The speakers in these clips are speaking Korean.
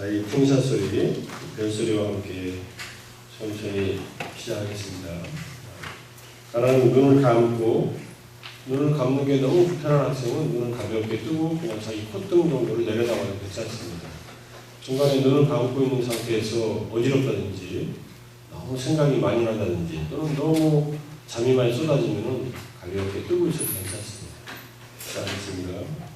이 풍사 소리, 별소리와 함께 천천히 시작하겠습니다. 하나는 눈을 감고, 눈을 감는 게 너무 불편한 학생은 눈을 가볍게 뜨고 그냥 자기 콧등 정도를 내려다봐도 괜찮습니다. 중간에 눈을 감고 있는 상태에서 어지럽다든지 너무 생각이 많이 나다든지 또는 너무 잠이 많이 쏟아지면 가볍게 뜨고 있어도 괜찮습니다. 시작하겠습니다.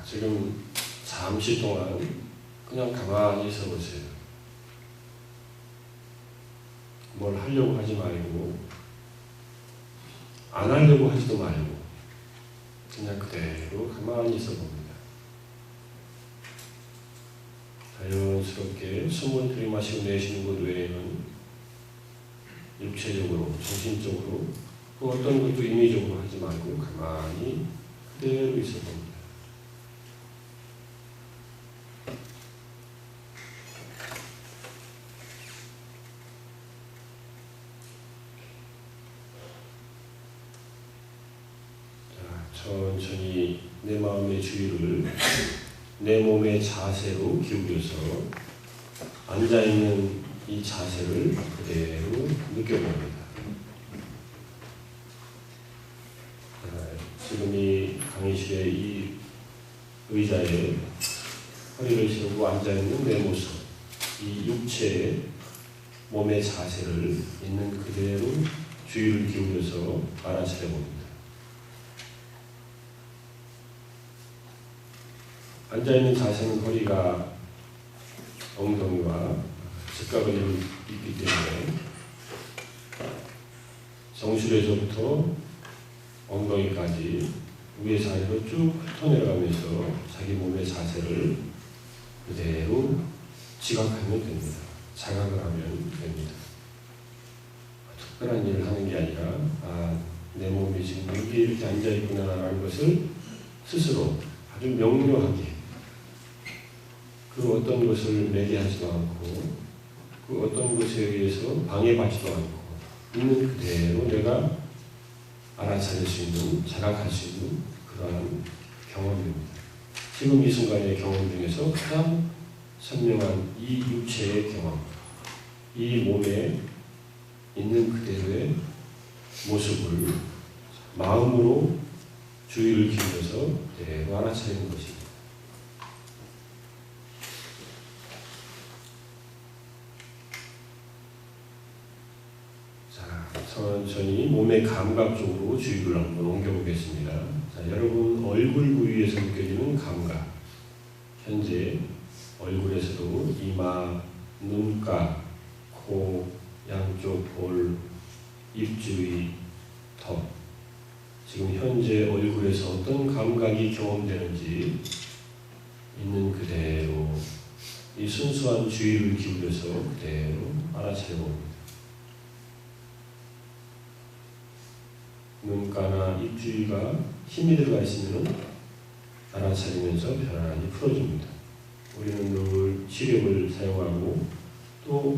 지금 잠시 동안 그냥 가만히 있어 보세요. 뭘 하려고 하지 말고 안 하려고 하지도 말고 그냥 그대로 가만히 있어 봅니다. 자연스럽게 숨을 들이마시고 내쉬는 것 외에는 육체적으로, 정신적으로 또 어떤 것도 임의적으로 하지 말고 가만히 그대로 있어 봅니다. 천천히 내 마음의 주의를 내 몸의 자세로 기울여서 앉아있는 이 자세를 그대로 느껴봅니다. 지금 이 강의실의 이 의자에 허리를 세우고 앉아있는 내 모습, 이 육체의 몸의 자세를 있는 그대로 주의를 기울여서 알아차려 봅니다. 앉아있는 자세는 허리가 엉덩이와 직각을 있기 때문에 정수리에서부터 엉덩이까지 위에서 아래로 쭉 훑어내려가면서 자기 몸의 자세를 그대로 지각하면 됩니다. 자각을 하면 됩니다. 특별한 일을 하는 게 아니라 내 몸이 지금 여기 이렇게 앉아있구나 라는 것을 스스로 아주 명료하게 그 어떤 것을 매개하지도 않고 그 어떤 것에 의해서 방해받지도 않고 있는 그대로 내가 알아차릴 수 있는, 자각할 수 있는 그러한 경험입니다. 지금 이 순간의 경험 중에서 가장 선명한 이 육체의 경험, 이 몸에 있는 그대로의 모습을 마음으로 주의를 기울여서 그대로 알아차리는 것입니다. 천천히 몸의 감각 쪽으로 주의를 한번 옮겨보겠습니다. 자, 여러분 얼굴 부위에서 느껴지는 감각. 현재 얼굴에서도 이마, 눈가, 코, 양쪽 볼, 입 주위, 턱. 지금 현재 얼굴에서 어떤 감각이 경험되는지 있는 그대로 이 순수한 주의를 기울여서 그대로 알아차려 봅니다. 눈가나 입 주위가 힘이 들어가 있으면 알아차리면서 편안히 풀어줍니다. 우리는 늘 시력을 사용하고 또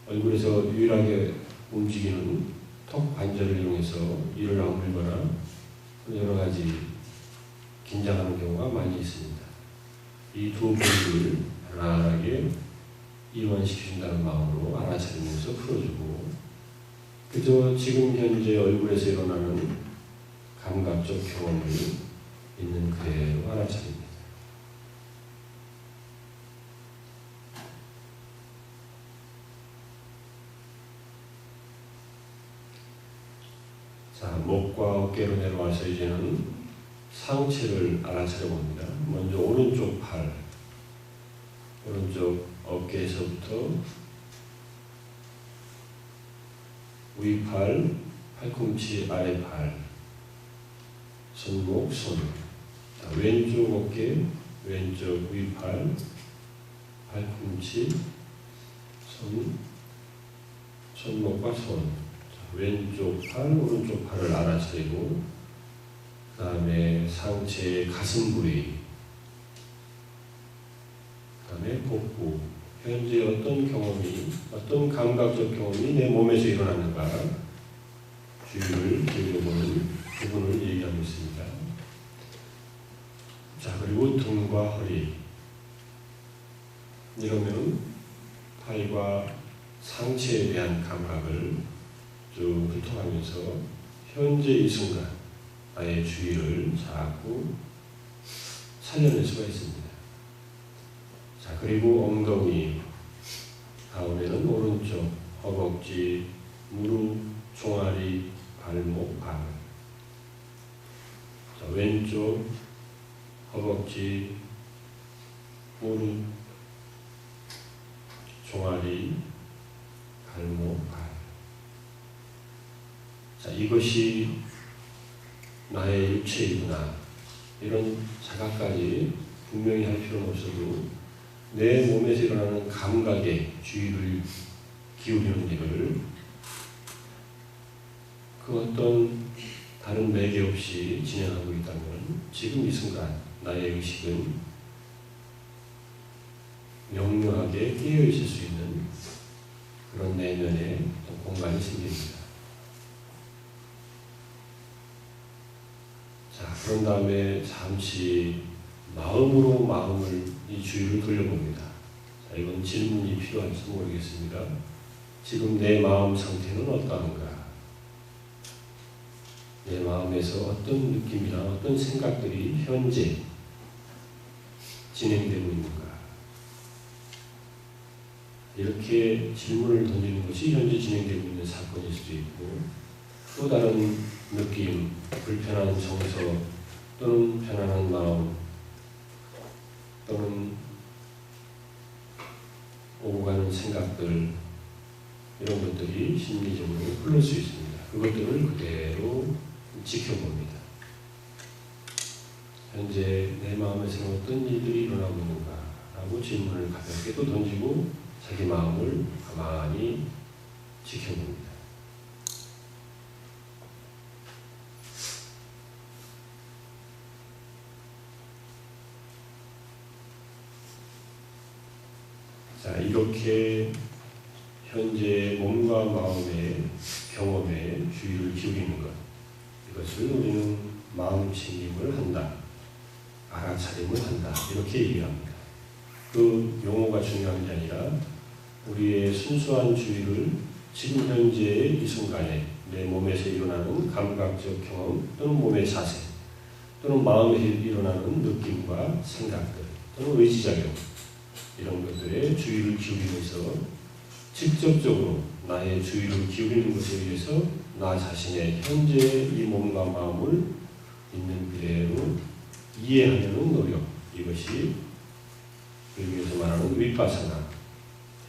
얼굴에서 유일하게 움직이는 턱 관절을 이용해서 이를 아물거나 여러 가지 긴장하는 경우가 많이 있습니다. 이 두 부위를 편안하게 이완시켜준다는 마음으로 알아차리면서 풀어주고 그저 지금 현재 얼굴에서 일어나는 감각적 경험을 있는 그대로 알아차립니다. 자, 목과 어깨로 내려와서 이제는 상체를 알아차려 봅니다. 먼저 오른쪽 팔, 오른쪽 어깨에서부터 위팔, 팔꿈치 아래팔, 손목, 손. 자, 왼쪽 어깨, 왼쪽 위팔, 팔꿈치, 손, 손목과 손. 자, 왼쪽 팔, 오른쪽 팔을 알아차리고 그 다음에 상체의 가슴 부위, 다음에 복부, 현재 어떤 경험이, 어떤 감각적 경험이 내 몸에서 일어나는가 주의를 기울여보는 부분을 얘기하고 있습니다. 자, 그리고 등과 허리. 이러면 팔과 상체에 대한 감각을 쭉 훑어가면서 현재 이 순간 나의 주의를 자꾸 살려낼 수가 있습니다. 자, 그리고 엉덩이, 다음에는 오른쪽, 허벅지, 무릎, 종아리, 발목, 발. 자, 왼쪽, 허벅지, 무릎, 종아리, 발목, 발. 자, 이것이 나의 육체이구나. 이런 자각까지 분명히 할 필요는 없어도 내 몸에서 일어나는 감각에 주의를 기울이는 일을 그 어떤 다른 매개 없이 진행하고 있다면 지금 이 순간 나의 의식은 명료하게 깨어 있을 수 있는 그런 내면의 공간이 생깁니다. 자, 그런 다음에 잠시 마음으로 마음을 이 주의를 돌려봅니다. 자, 이건 질문이 필요할지 모르겠습니다. 지금 내 마음 상태는 어떠한가? 내 마음에서 어떤 느낌이나 어떤 생각들이 현재 진행되고 있는가? 이렇게 질문을 던지는 것이 현재 진행되고 있는 사건일 수도 있고, 또 다른 느낌, 불편한 정서 또는 편안한 마음 또는 오고 가는 생각들, 이런 것들이 심리적으로 흐를 수 있습니다. 그것들을 그대로 지켜봅니다. 현재 내 마음에서 어떤 일들이 일어나고 있는가 라고 질문을 가볍게 또 던지고 자기 마음을 가만히 지켜봅니다. 자, 이렇게 현재 몸과 마음의 경험에 주의를 기울이는 것, 이것을 우리는 마음 챙김을 한다, 알아차림을 한다, 이렇게 얘기합니다. 그 용어가 중요한 게 아니라 우리의 순수한 주의를 지금 현재의 이 순간에 내 몸에서 일어나는 감각적 경험 또는 몸의 자세 또는 마음에서 일어나는 느낌과 생각들 또는 의지작용, 이런 것들에 주의를 기울이면서 직접적으로 나의 주의를 기울이는 것에 의해서 나 자신의 현재 이 몸과 마음을 있는 그대로 이해하려는 노력, 이것이 여기에서 말하는 위파사나,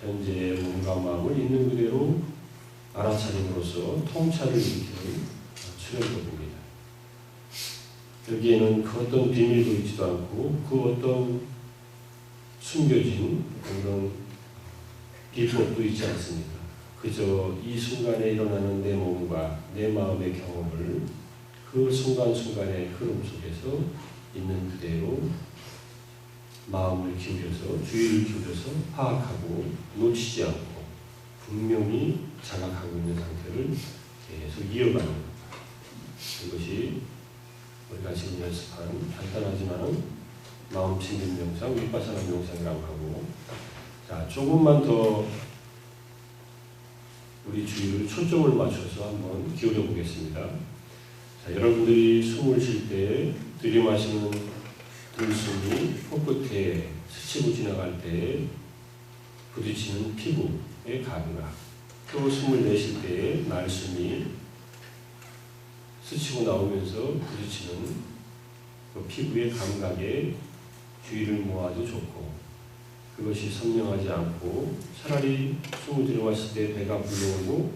현재의 몸과 마음을 있는 그대로 알아차림으로써 통찰을 일으키는 수련법입니다. 여기에는 그 어떤 비밀도 있지도 않고 그 어떤 숨겨진 그런 비법도 있지 않습니다. 그저 이 순간에 일어나는 내 몸과 내 마음의 경험을 그 순간순간의 흐름 속에서 있는 그대로 마음을 기울여서 주의를 기울여서 파악하고 놓치지 않고 분명히 자각하고 있는 상태를 계속 이어가는 것. 이것이 우리가 지금 연습한 간단하지만 마음 챙김 명상, 위파사나 명상이라고 하고, 자, 조금만 더 우리 주의를 초점을 맞춰서 한번 기울여 보겠습니다. 자, 여러분들이 숨을 쉴 때 들이마시는 들숨이 코끝에 스치고 지나갈 때 부딪히는 피부의 감각, 또 숨을 내쉴 때 날숨이 스치고 나오면서 부딪히는 그 피부의 감각에 주의를 모아도 좋고, 그것이 선명하지 않고 차라리 숨을 들어왔을 때 배가 불러오고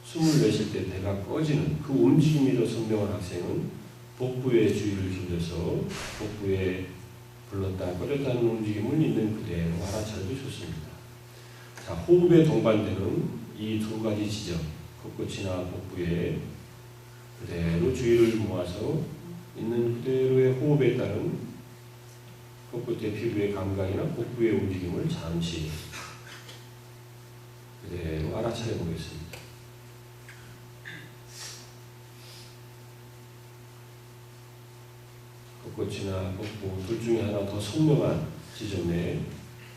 숨을 내쉴 때 배가 꺼지는 그 움직임이 더 선명한 학생은 복부에 주의를 기울여서 복부에 불렀다 꺼졌다는 움직임을 있는 그대로 알아차려도 좋습니다. 자, 호흡에 동반되는 이 두 가지 지점, 코끝이나 복부에 그대로 주의를 모아서 있는 그대로의 호흡에 따른 코끝의 피부의 감각이나 복부의 움직임을 잠시 그대로 알아차려 보겠습니다. 코끝이나 복부 둘 중에 하나 더 선명한 지점에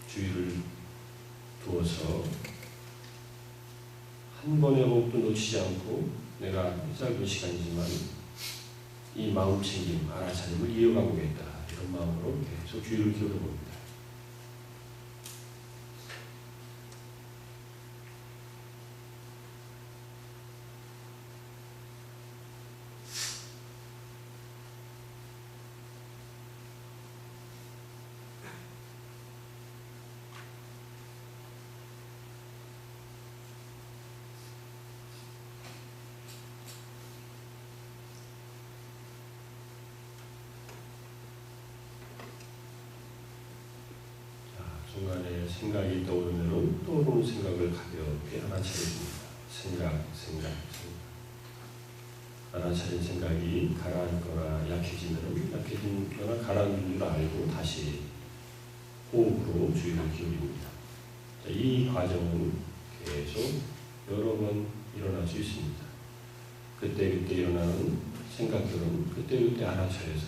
주의를 두어서 한 번의 호흡도 놓치지 않고 내가 짧은 시간이지만 이 마음 챙김, 알아차림을 이어가보겠다. 이런 마음으로 계속 주의를 기울여 봅니다. 중간에 생각이 떠오르면 떠오르는 생각을 가볍게 알아차려줍니다. 생각. 알아차린 생각이 가라앉거나 약해지거나 가라앉는 줄 알고 다시 호흡으로 주의를 기울입니다. 이 과정은 계속 여러 번 일어날 수 있습니다. 그때그때 일어나는 생각들은 그때그때 알아차리면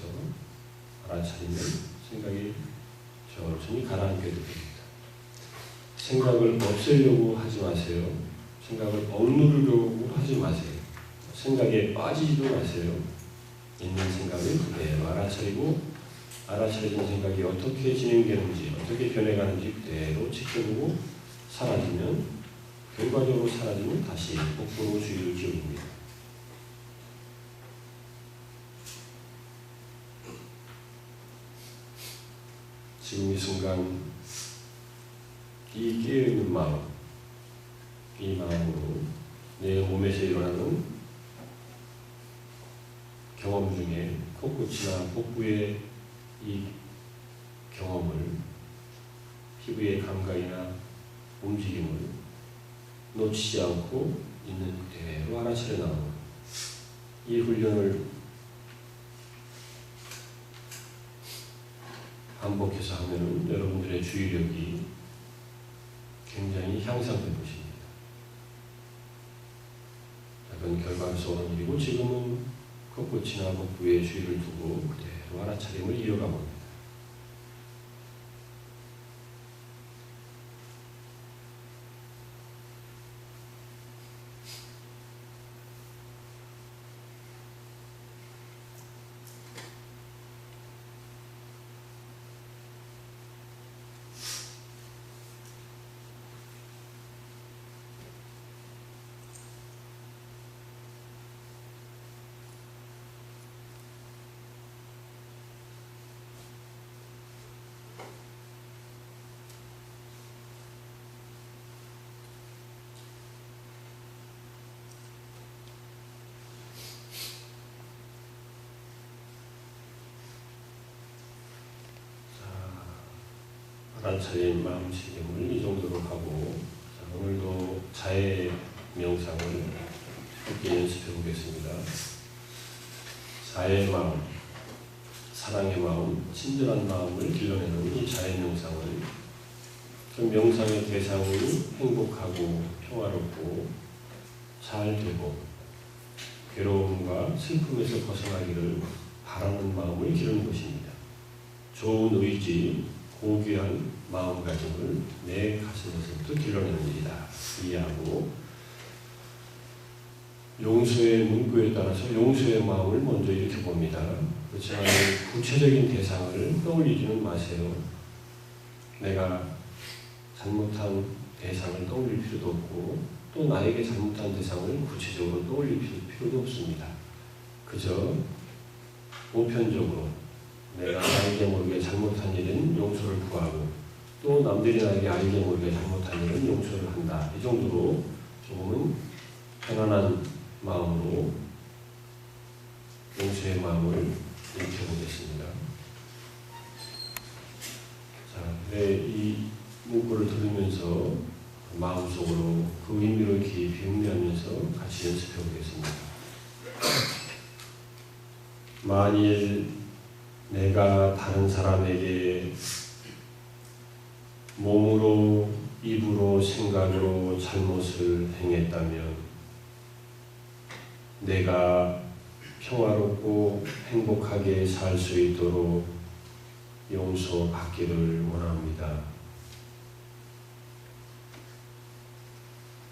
생각이 천천히 가라앉게 됩니다. 생각을 없애려고 하지 마세요. 생각을 억누르려고 하지 마세요. 생각에 빠지지도 마세요. 있는 생각을 그대로 알아차리고 알아차려진 생각이 어떻게 진행되는지 어떻게 변해가는지 그대로 지켜보고 결과적으로 사라지면 다시 복부로 주의를 기울입니다. 지금 이 순간 이 깨어있는 마음, 이 마음으로 내 몸에서 일어나는 경험 중에 코끝이나 복부의 이 경험을 피부의 감각이나 움직임을 놓치지 않고 있는 그대로 알아차려 나가는 이 훈련을 반복해서 하면 여러분들의 주의력이 굉장히 향상될 것입니다. 작은 결과로서 일이고 지금은 코끝이나 복부에 주의를 두고 그대로 알아차림을 이어가 봅니다. 알아차린 마음 챙김을 이 정도로 하고 오늘도 자해 명상을 함께 연습해 보겠습니다. 자해의 마음, 사랑의 마음, 친절한 마음을 길러내는 이 자해 명상을 그 명상의 대상이 행복하고 평화롭고 잘 되고 괴로움과 슬픔에서 벗어나기를 바라는 마음을 기르는 것입니다. 좋은 의지, 고귀한 마음가짐을 내 가슴에서부터 길러내는 일이다. 이해하고 용서의 문구에 따라서 용서의 마음을 먼저 이렇게 봅니다. 그렇지만 구체적인 대상을 떠올리지는 마세요. 내가 잘못한 대상을 떠올릴 필요도 없고 또 나에게 잘못한 대상을 구체적으로 떠올릴 필요도 없습니다. 그저 보편적으로 내가 알게 모르게 잘못한 일은 용서를 구하고 또 남들이 나에게 알게 모르게 잘못한 일은 용서를 한다. 이 정도로 조금은 편안한 마음으로 용서의 마음을 일으켜보겠습니다. 자, 이 문구를 들으면서 마음속으로 그 의미를 깊이 음미하면서 같이 연습해 보겠습니다. 만일 내가 다른 사람에게 몸으로, 입으로, 생각으로 잘못을 행했다면 내가 평화롭고 행복하게 살 수 있도록 용서받기를 원합니다.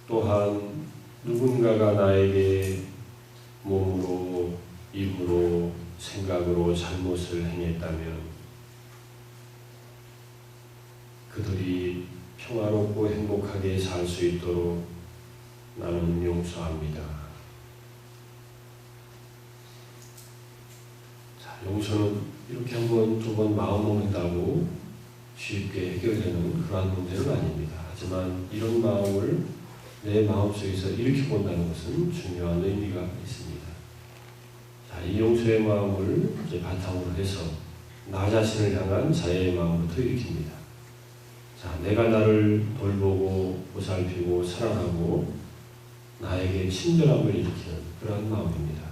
또한 누군가가 나에게 몸으로, 입으로, 생각으로 잘못을 행했다면 그들이 평화롭고 행복하게 살 수 있도록 나는 용서합니다. 자, 용서는 이렇게 한 번, 두 번 마음먹는다고 쉽게 해결되는 그러한 문제는 아닙니다. 하지만 이런 마음을 내 마음속에서 일으켜본다는 것은 중요한 의미가 있습니다. 자, 이 용서의 마음을 이제 바탕으로 해서 나 자신을 향한 자애의 마음부터 일으킵니다. 자, 내가 나를 돌보고 보살피고 사랑하고 나에게 친절함을 일으키는 그런 마음입니다.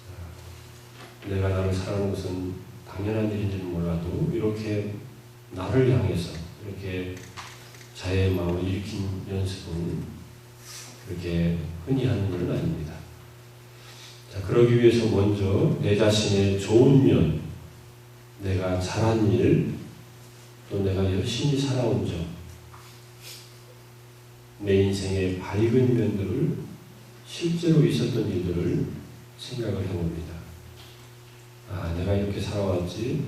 자, 내가 나를 사랑하는 것은 당연한 일인지는 몰라도 이렇게 나를 향해서 이렇게 자애의 마음을 일으킨 연습은 그렇게 흔히 하는 일은 아닙니다. 자, 그러기 위해서 먼저 내 자신의 좋은 면, 내가 잘한 일, 또 내가 열심히 살아온 점, 내 인생의 밝은 면들을 실제로 있었던 일들을 생각을 해봅니다. 아, 내가 이렇게 살아왔지.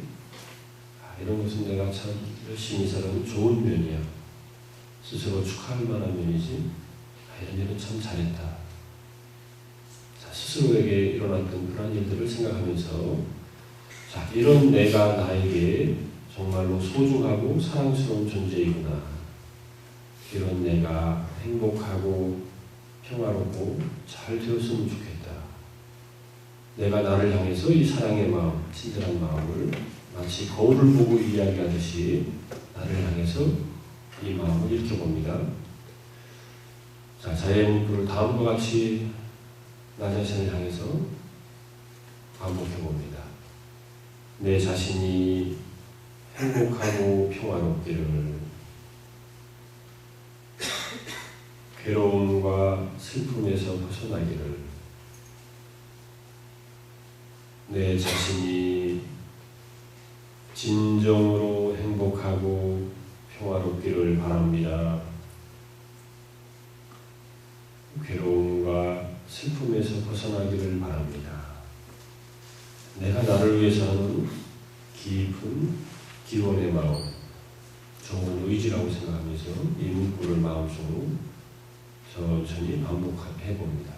아, 이런 것은 내가 참 열심히 살아온 좋은 면이야. 스스로 축하할 만한 면이지. 아, 이런 일은 참 잘했다. 자, 스스로에게 일어났던 그런 일들을 생각하면서 자, 이런 내가 나에게 정말로 소중하고 사랑스러운 존재이구나. 이런 내가 행복하고 평화롭고 잘 되었으면 좋겠다. 내가 나를 향해서 이 사랑의 마음, 친절한 마음을 마치 거울을 보고 이야기하듯이 나를 향해서 이 마음을 일으켜봅니다. 자, 자의 문구를 다음과 같이 나 자신을 향해서 반복해봅니다. 내 자신이 행복하고 평화롭기를, 괴로움과 슬픔에서 벗어나기를, 내 자신이 진정으로 행복하고 평화롭기를 바랍니다. 괴로움과 슬픔에서 벗어나기를 바랍니다. 내가 나를 위해서 하는 깊은 기원의 마음, 좋은 의지라고 생각하면서 이 문구를 마음속으로 천천히 반복해 봅니다.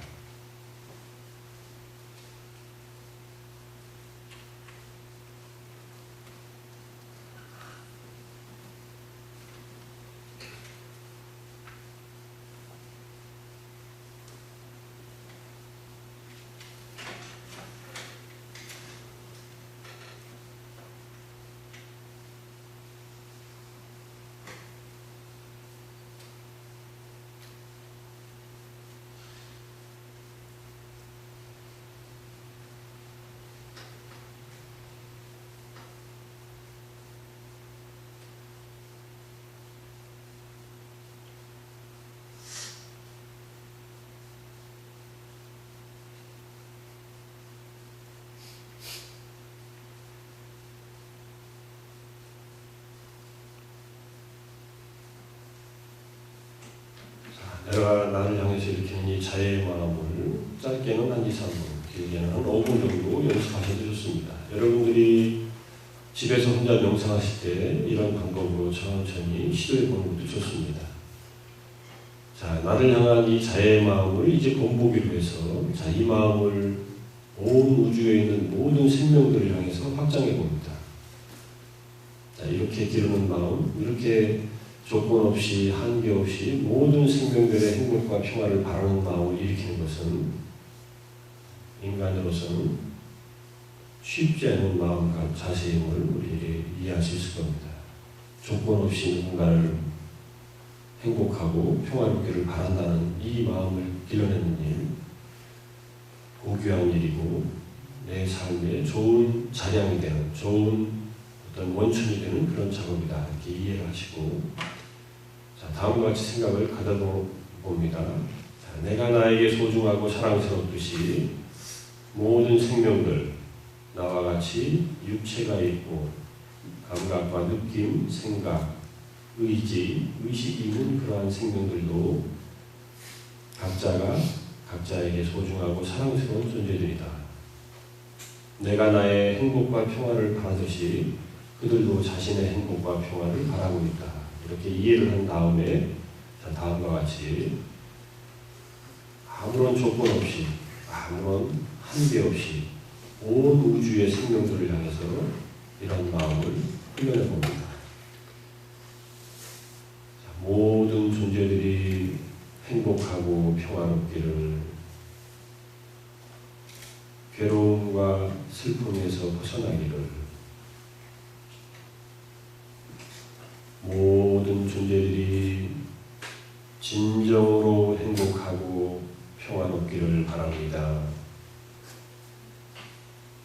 내가 나를 향해서 일으키는 이 자애의 마음을 짧게는 한 2, 3분, 길게는 한 5분 정도 연습하셔도 좋습니다. 여러분들이 집에서 혼자 명상하실 때 이런 방법으로 천천히 시도해 보는 것도 좋습니다. 자, 나를 향한 이 자애의 마음을 이제 본보기로 해서 자, 이 마음을 온 우주에 있는 모든 생명들을 향해서 확장해 봅니다. 자, 이렇게 기르는 마음, 이렇게 조건 없이 한계 없이 모든 생명들의 행복과 평화를 바라는 마음을 일으키는 것은 인간으로서는 쉽지 않은 마음과 자세임을 우리에게 이해할 수 있을 겁니다. 조건 없이 누군가를 행복하고 평화롭기를 바란다는 이 마음을 길러내는 일, 고귀한 일이고 내 나의 삶에 좋은 자량이 되는, 좋은 어떤 원천이 되는 그런 작업이다. 이렇게 이해를 하시고, 자, 다음과 같이 생각을 가져봅니다. 자, 내가 나에게 소중하고 사랑스럽듯이 모든 생명들, 나와 같이 육체가 있고 감각과 느낌, 생각, 의지, 의식이 있는 그러한 생명들도 각자가 각자에게 소중하고 사랑스러운 존재들이다. 내가 나의 행복과 평화를 바라듯이 그들도 자신의 행복과 평화를 바라고 있다. 이렇게 이해를 한 다음에 다음과 같이 아무런 조건 없이, 아무런 한계 없이 온 우주의 생명들을 향해서 이런 마음을 표현해 봅니다. 모든 존재들이 행복하고 평화롭기를, 괴로움과 슬픔에서 벗어나기를, 모든 존재들이 진정으로 행복하고 평화롭기를 바랍니다.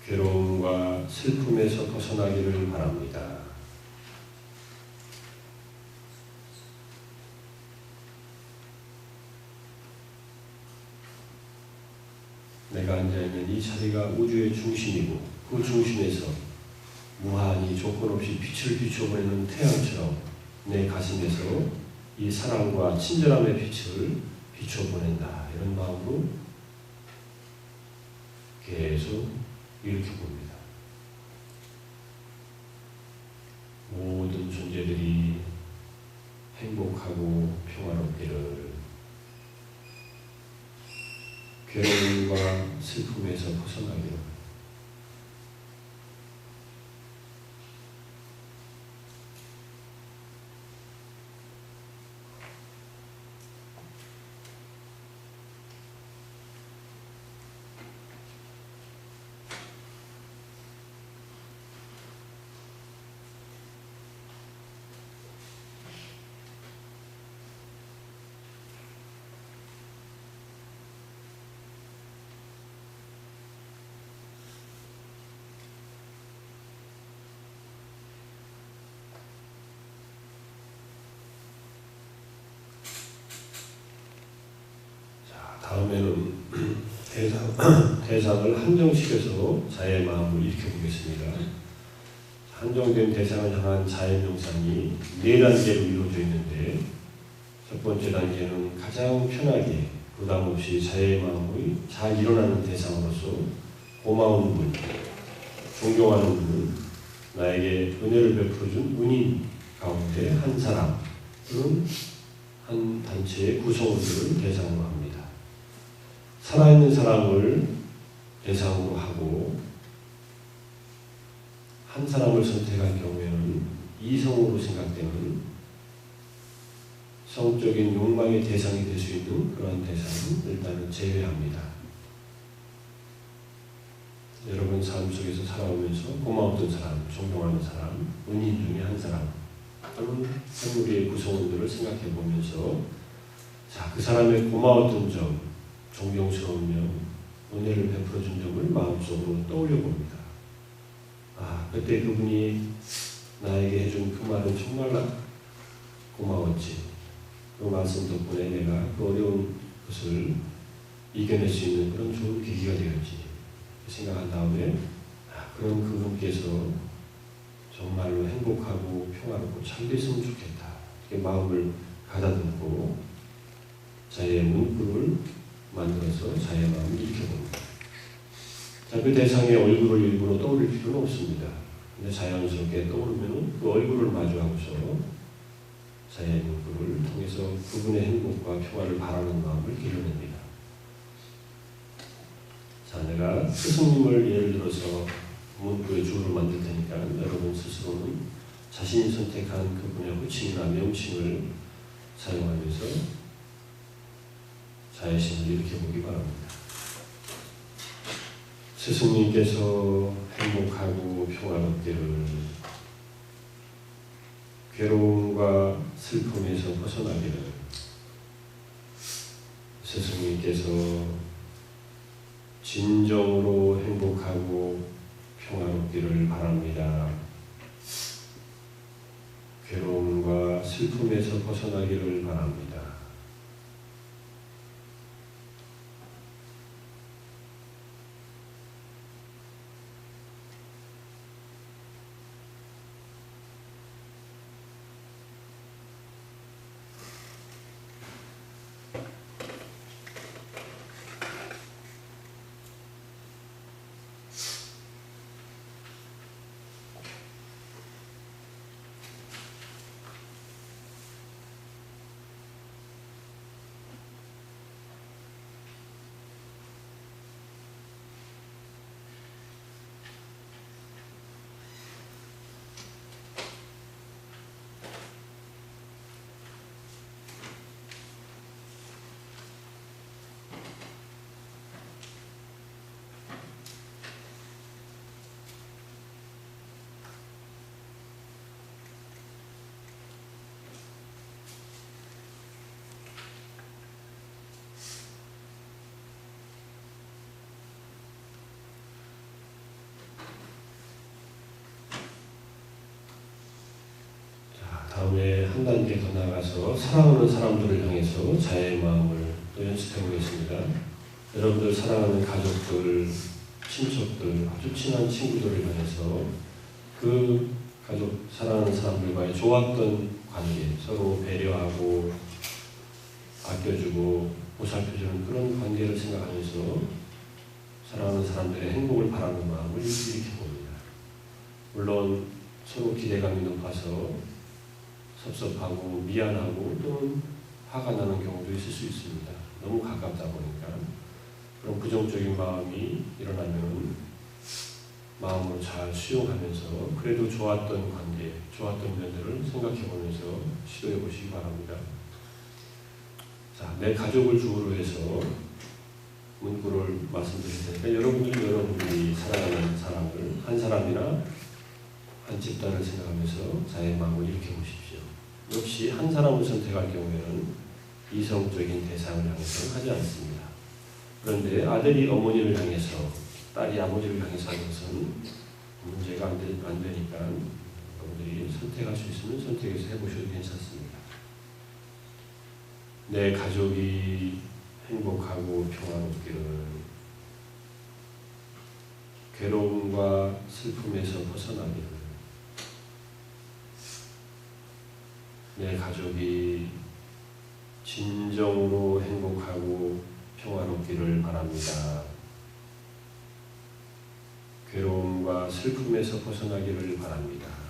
괴로움과 슬픔에서 벗어나기를 바랍니다. 내가 앉아있는 이 자리가 우주의 중심이고 그 중심에서 무한히 조건 없이 빛을 비춰보내는 태양처럼 내 가슴에서 이 사랑과 친절함의 빛을 비춰보낸다. 이런 마음으로 계속 일으켜봅니다. 모든 존재들이 행복하고 평화롭기를, 괴로움과 슬픔에서 벗어나기를, 다음에는 대상을 한정시켜서 자의 마음을 일으켜보겠습니다. 한정된 대상을 향한 자의 명상이 4단계로 이루어져 있는데, 첫 번째 단계는 가장 편하게 부담 없이 자의 마음이 잘 일어나는 대상으로서 고마운 분, 존경하는 분, 나에게 은혜를 베풀어준 은인 가운데 한 사람 또는 한 단체의 구성원들을 대상으로 합니다. 살아있는 사람을 대상으로 하고 한 사람을 선택할 경우에는 이성으로 생각되는 성적인 욕망의 대상이 될 수 있는 그러한 대상은 일단은 제외합니다. 여러분 삶 속에서 살아오면서 고마웠던 사람, 존경하는 사람, 은인 중에 한 사람 또는 우리의 구성원들을 생각해 보면서 그 사람의 고마웠던 점, 존경스러운 점, 은혜를 베풀어 준 점을 마음속으로 떠올려 봅니다. 그때 그분이 나에게 해준 그 말은 정말 고마웠지. 그 말씀 덕분에 내가 그 어려운 것을 이겨낼 수 있는 그런 좋은 계기가 되었지. 생각한 다음에 그런 그분께서 정말로 행복하고 평화롭고 잘 됐으면 좋겠다. 이렇게 마음을 가다듬고 자의 문구를 만들어서 자의 마음을 일으켜봅니다. 그 대상의 얼굴을 일부러 떠올릴 필요는 없습니다. 근데 자연스럽게 떠오르면 그 얼굴을 마주하고서 자의 문구를 통해서 그분의 행복과 평화를 바라는 마음을 길러냅니다. 내가 스승님을 예를 들어서 문구의 주어를 만들 테니까 여러분 스스로는 자신이 선택한 그분의 호칭이나 명칭을 사용하면서 자의심을 일으켜보기 바랍니다. 스승님께서 행복하고 평화롭기를, 괴로움과 슬픔에서 벗어나기를, 스승님께서 진정으로 행복하고 벗어나기를 바랍니다. 다음에 한 단계 더 나가서 사랑하는 사람들을 향해서 자애의 마음을 또 연습해 보겠습니다. 여러분들 사랑하는 가족들, 친척들, 아주 친한 친구들을 향해서 그 가족, 사랑하는 사람들과의 좋았던 관계, 서로 배려하고 아껴주고 보살펴주는 그런 관계를 생각하면서 사랑하는 사람들의 행복을 바라는 마음을 일으켜봅니다. 물론 서로 기대감이 높아서 섭섭하고 미안하고 또는 화가 나는 경우도 있을 수 있습니다. 너무 가깝다 보니까 그런 부정적인 마음이 일어나면 마음으로 잘 수용하면서 그래도 좋았던 관계, 좋았던 면들을 생각해 보면서 시도해 보시기 바랍니다. 자, 내 가족을 주어로 해서 문구를 말씀드릴 테니까 여러분들이 사랑하는 사람을 한 사람이나 한 집단을 생각하면서 자의 마음을 일으켜 보십시오. 역시 한 사람을 선택할 경우에는 이성적인 대상을 향해서 하지 않습니다. 그런데 아들이 어머니를 향해서, 딸이 아버지를 향해서 하는 것은 문제가 안 되니까 여러분들이 선택할 수 있으면 선택해서 해보셔도 괜찮습니다. 내 가족이 행복하고 평화롭기를, 괴로움과 슬픔에서 벗어나기를, 내 가족이 진정으로 행복하고 평화롭기를 바랍니다. 괴로움과 슬픔에서 벗어나기를 바랍니다.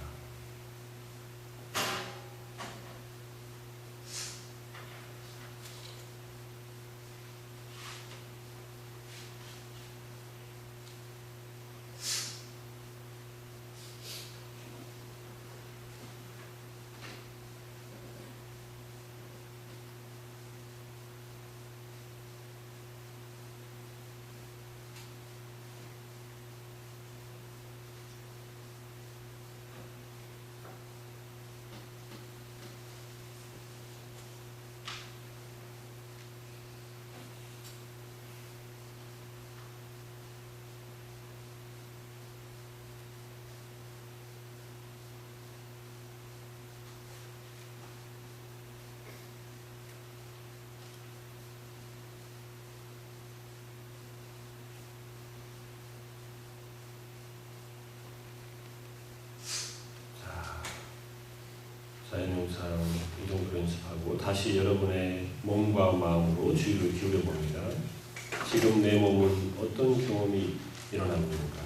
자연용상 이 정도 연습하고 다시 여러분의 몸과 마음으로 주의를 기울여 봅니다. 지금 내 몸은 어떤 경험이 일어나는가?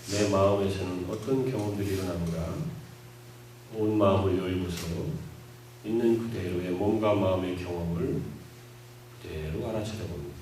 내 마음에서는 어떤 경험들이 일어나는가? 온 마음을 열고서 있는 그대로의 몸과 마음의 경험을 그대로 알아차려 봅니다.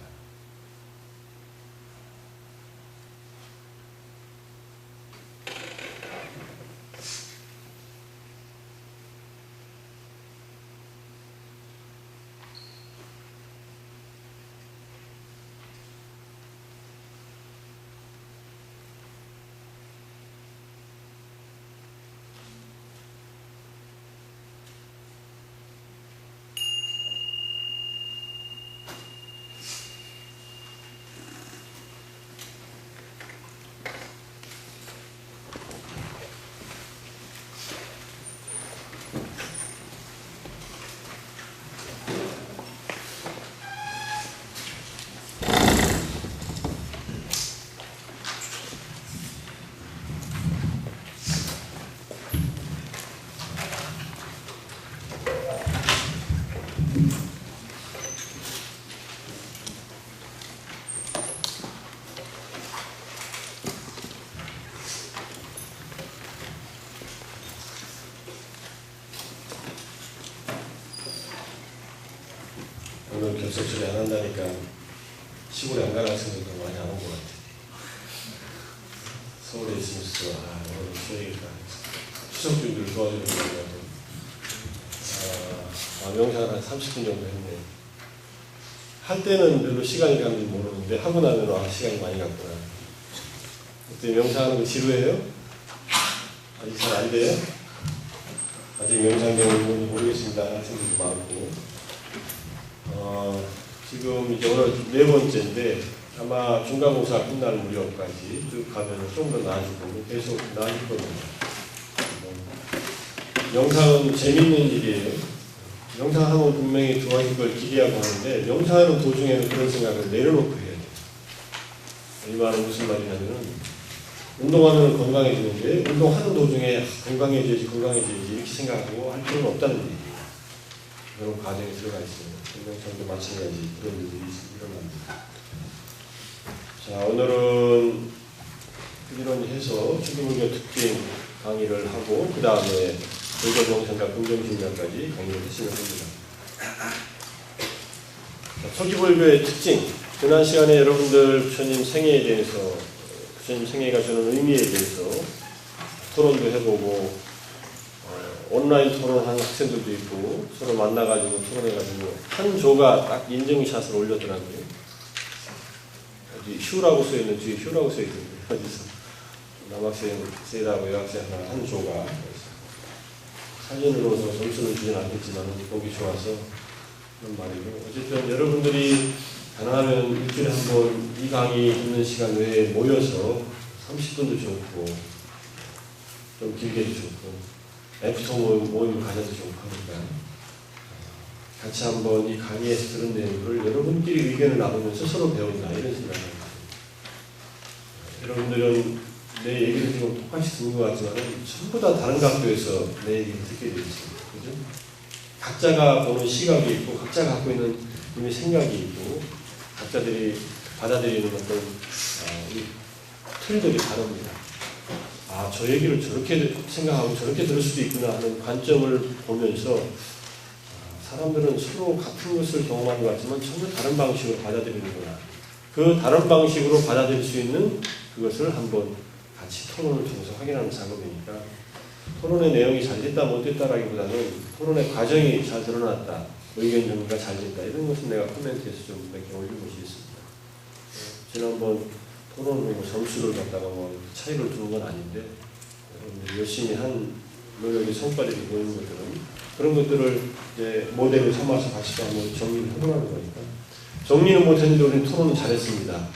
벌써 처리 안 한다니까 시골에 안 가는 학생들도 많이 안 온 것 같아. 서울에 있으면서 오늘 쉬어야겠다. 추석 준비를 도와주는 거라도 명상을 한 30분 정도 했네. 할 때는 별로 시간이 가는지 모르는데 하고 나면 시간이 많이 갔구나. 그때 명상하는 거 지루해요? 아직 잘 안 돼요? 아직 명상되는 건지 모르겠습니다. 학생들도 많고. 지금 이제 오늘 4번째인데 아마 중간고사 끝날 무렵까지 쭉 가면 좀 더 나아질 거고 계속 나아질 겁니다. 명상은 재밌는 일이에요. 명상하면 분명히 좋아질 걸 기대하고 하는데 명상하는 도중에는 그런 생각을 내려놓고 해야 돼요. 이 말은 무슨 말이냐면 운동하면 건강해지는데 운동하는 도중에 건강해져야지 이렇게 생각하고 할 필요는 없다는 얘기예요. 그런 과정에 들어가 있어요. 명상도 마찬가지 그런 일들이 일어납니다. 자, 오늘은 부지런히해서 초기불교 특징 강의를 하고 그 다음에 불교명상과 긍정심리학까지 강의를 했으면 합니다. 초기불교의 특징, 지난 시간에 여러분들 부처님 생애에 대해서 부처님 생애가 주는 의미에 대해서 토론도 해보고 온라인 토론하는 학생들도 있고 서로 만나가지고 토론해가지고 한 조가 딱 인증샷을 올렸더라고요. 어디 휴라고 써있는 뒤에 휴라고 써있던데 어디서 남학생 세라고 여학생 하나 한 조가 사진으로서 점수를 주진 않겠지만 보기 좋아서 그런 말이고 어쨌든 여러분들이 가능하면 일주일에 한 번 이 강의 듣는 시간 외에 모여서 30분도 좋고 좀 길게도 좋고 애프터 모임을 가져도 좋고 하니까 같이 한번 이 강의에서 들은 내용을 여러분끼리 의견을 나누면서 서로 배운다 이런 생각을 합니다. 여러분들은 내 얘기를 지금 똑같이 듣는 것 같지만 전부 다 다른 각도에서 내 얘기를 듣게 되어 있습니다. 그죠? 각자가 보는 시각이 있고 각자가 갖고 있는 이미 생각이 있고 각자들이 받아들이는 어떤 이 틀들이 다릅니다. 저 얘기를 저렇게 생각하고 저렇게 들을 수도 있구나 하는 관점을 보면서 사람들은 서로 같은 것을 경험하는 것 같지만 전혀 다른 방식으로 받아들이는구나. 그 다른 방식으로 받아들일 수 있는 그것을 한번 같이 토론을 통해서 확인하는 작업이니까 토론의 내용이 잘 됐다 못 됐다라기보다는 토론의 과정이 잘 드러났다, 의견 정리가 잘 됐다 이런 것은 내가 코멘트에서 좀 몇 개 올린 것이 있습니다. 지난번 토론으로 점수를 갖다가 차이를 두는 건 아닌데 열심히 한 노력의 성과들이 보이는 것들은 그런 것들을 이제 모델로 삼아서 같이 한번 정리를 해보라는 거니까 정리는 못했는데 우리는 토론은 잘했습니다.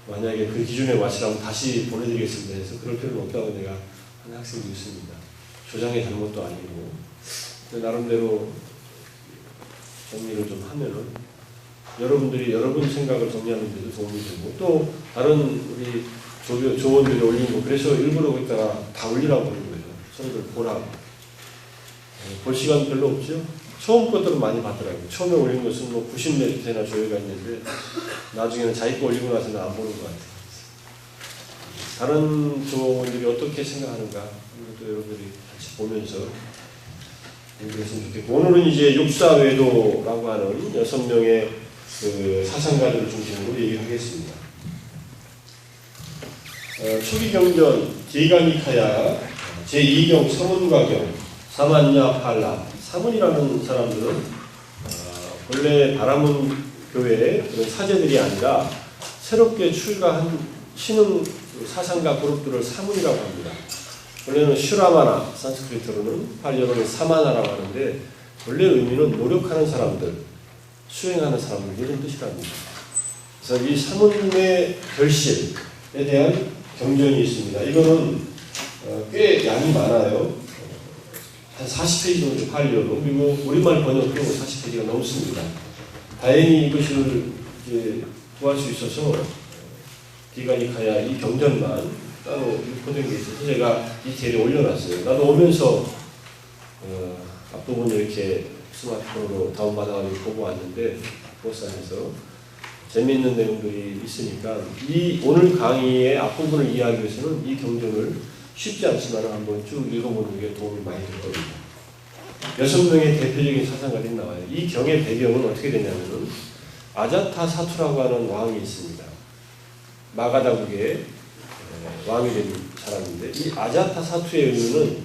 만약에 그 기준에 맞추라면 다시 보내드리겠습니다 해서 그럴 필요는 없다고 내가 한 학생도 있습니다. 조장의 잘못도 아니고 나름대로 정리를 좀 하면은 여러분들이 여러분 생각을 정리하는 데도 도움이 되고 또 다른 우리 조원들이 올린 거 그래서 일부러 거기다가 다 올리라고 하는 거예요. 서로들 보라고. 볼 시간 별로 없죠? 처음 것들은 많이 봤더라고요. 처음에 올린 것은 90몇 회나 조회가 있는데 나중에는 자기 거 올리고 나서는 안 보는 것 같아요. 다른 조원들이 어떻게 생각하는가 이것도 여러분들이 같이 보면서 그랬으면 좋겠고 오늘은 이제 육사외도라고 하는 6명의 그 사상가들을 중심으로 얘기하겠습니다. 초기 경전 디가니카야 제2경 사문가경 사만냐 팔라 사문이라는 사람들은 본래 바라문 교회의 그런 사제들이 아니라 새롭게 출가한 신흥 사상가 그룹들을 사문이라고 합니다. 원래는 슈라마나 산스크리트로는 팔려는 사마나라고 하는데 원래 의미는 노력하는 사람들 수행하는 사람들 이런 뜻이랍니다. 그래서 이 사문의 결실에 대한 경전이 있습니다. 이거는 꽤 양이 많아요. 한 40페이지 정도 팔려도 그리고 우리말 번역도 40페이지가 넘습니다. 다행히 이것을 이제 구할 수 있어서 디가니카야 이 경전만 따로 유포된 게 있어서 제가 디테일에 올려놨어요. 나도 오면서 앞부분을 이렇게 스마트폰으로 다운받아가지고 보고 왔는데 버스 안에서 재미있는 내용들이 있으니까 이 오늘 강의의 앞부분을 이해하기 위해서는 이 경전을 쉽지 않지만 한번 쭉 읽어보는 게 도움이 많이 될 겁니다. 6명의 대표적인 사상가들이 나와요. 이 경의 배경은 어떻게 되냐면은 아자타사투라고 하는 왕이 있습니다. 마가다국의 왕이 된 사람인데, 이 아자타사투의 의미는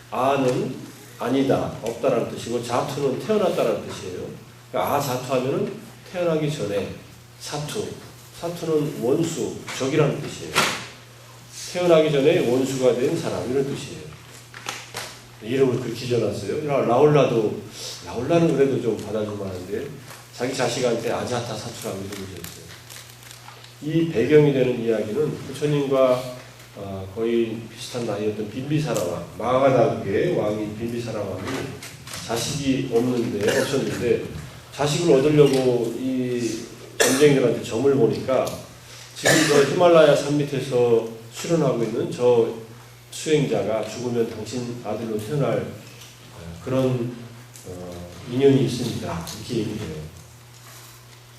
아는 아니다, 없다라는 뜻이고, 자투는 태어났다라는 뜻이에요. 그러니까 아자투하면은 태어나기 전에 사투는 원수, 적이라는 뜻이에요. 태어나기 전에 원수가 된 사람, 이런 뜻이에요. 이름을 그렇게 지어놨어요. 라울라는 그래도 좀 받아줄만 한데, 자기 자식한테 아자타사투라고 이름을 지었어요. 이 배경이 되는 이야기는 부처님과 거의 비슷한 나이였던 빈비사라 왕, 마가다국의 왕인 빈비사라 왕이 자식이 없었는데, 자식을 얻으려고 이 전쟁들한테 점을 보니까 지금 저 히말라야 산 밑에서 수련하고 있는 저 수행자가 죽으면 당신 아들로 태어날 그런 인연이 있습니다. 이렇게 얘기해요.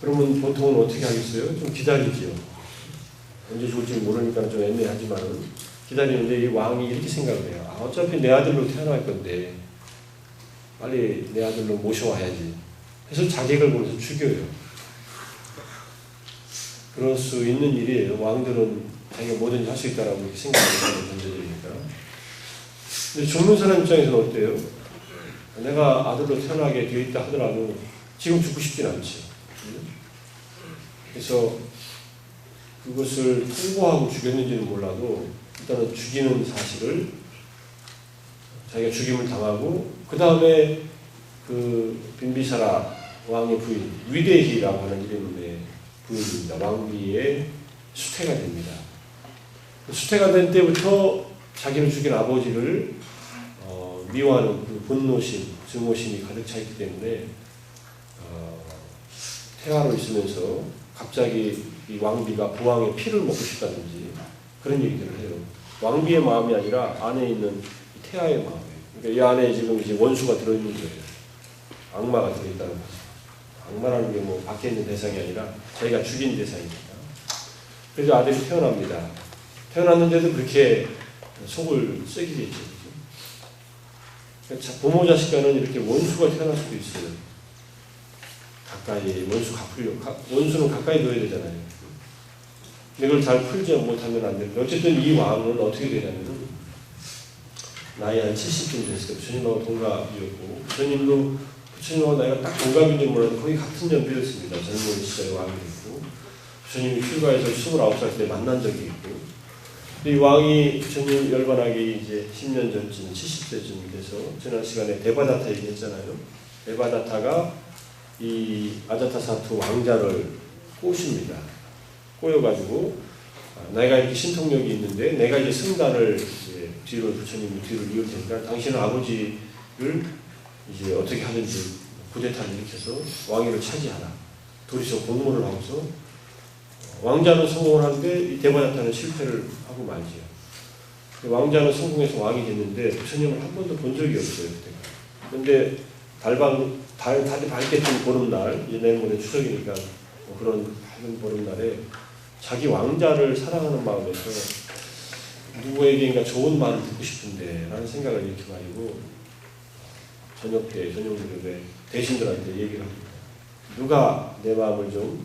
그러면 보통은 어떻게 하겠어요? 좀 기다리지요. 언제 죽을지 모르니까 좀 애매하지만 기다리는데, 이 왕이 이렇게 생각을 해요. 어차피 내 아들로 태어날 건데 빨리 내 아들로 모셔와야지 해서 자객을 보내서 죽여요. 그럴 수 있는 일이에요. 왕들은 자기가 뭐든지 할 수 있다라고 이렇게 생각하는 존재들이니까. 근데 죽는 사람 입장에서는 어때요? 내가 아들로 태어나게 되어 있다 하더라도 지금 죽고 싶진 않지. 그래서 그것을 통보하고 죽였는지는 몰라도 일단은 죽이는 사실을, 자기가 죽임을 당하고 그 다음에 그 빈비사라 왕의 부인 위대희라고 하는 이름의 부인입니다. 왕비의 수태가 됩니다. 수태가 된 때부터 자기를 죽인 아버지를 미워하는 그 분노심, 증오심이 가득 차 있기 때문에 태화로 있으면서 갑자기 이 왕비가 부왕의 피를 먹고 싶다든지 그런 얘기들을 해요. 왕비의 마음이 아니라 안에 있는 태화의 마음이에요. 그러니까 이 안에 지금 이제 원수가 들어있는 거예요. 악마가 들어있다는 거죠. 악마라는 게 뭐 밖에 있는 대상이 아니라 자기가 죽인 대상입니다. 그래서 아들이 태어납니다. 태어났는데도 그렇게 속을 썩이겠죠. 그러니까 부모 자식 간은 이렇게 원수가 태어날 수도 있어요. 가까이 원수는 가까이 둬야 되잖아요. 이걸 잘 풀지 못하면 안 되는데, 어쨌든 이 왕은 어떻게 되냐면은 나이 한 70쯤 됐을 때 부처님하고 동갑이었고, 부처님하고 나이가 딱 동갑인 줄 몰랐는데 거의 같은 연배였습니다. 젊은 시절에 왕이 됐고, 부처님이 출가해서 29살 때 만난 적이 있고, 이 왕이 부처님 열반하기 이제 10년 전쯤 70세쯤 돼서 지난 시간에 데바다타 얘기했잖아요. 데바다타가 이 아자타사투 왕자를 꼬십니다. 꼬여가지고 내가 이렇게 신통력이 있는데 내가 이제 승단을 이제 부처님이 뒤를 이을 테니까 당신은 아버지를 이제 어떻게 하든지 쿠데타를 일으켜서 왕위를 차지하라. 둘이서 공모를 하고서 왕자는 성공을 하는데 이 데바다타는 실패를 하고 말지요. 왕자는 성공해서 왕이 됐는데 부처님을 한 번도 본 적이 없어요. 그때가. 그런데 달이 밝게 뜬 보름날, 이제 내일 모레 추석이니까 그런 밝은 보름날에 자기 왕자를 사랑하는 마음에서 누구에게인가 좋은 말을 듣고 싶은데 라는 생각을 일으켜가지고 저녁 무렵에 대신들한테 얘기를 합니다. 누가 내 마음을 좀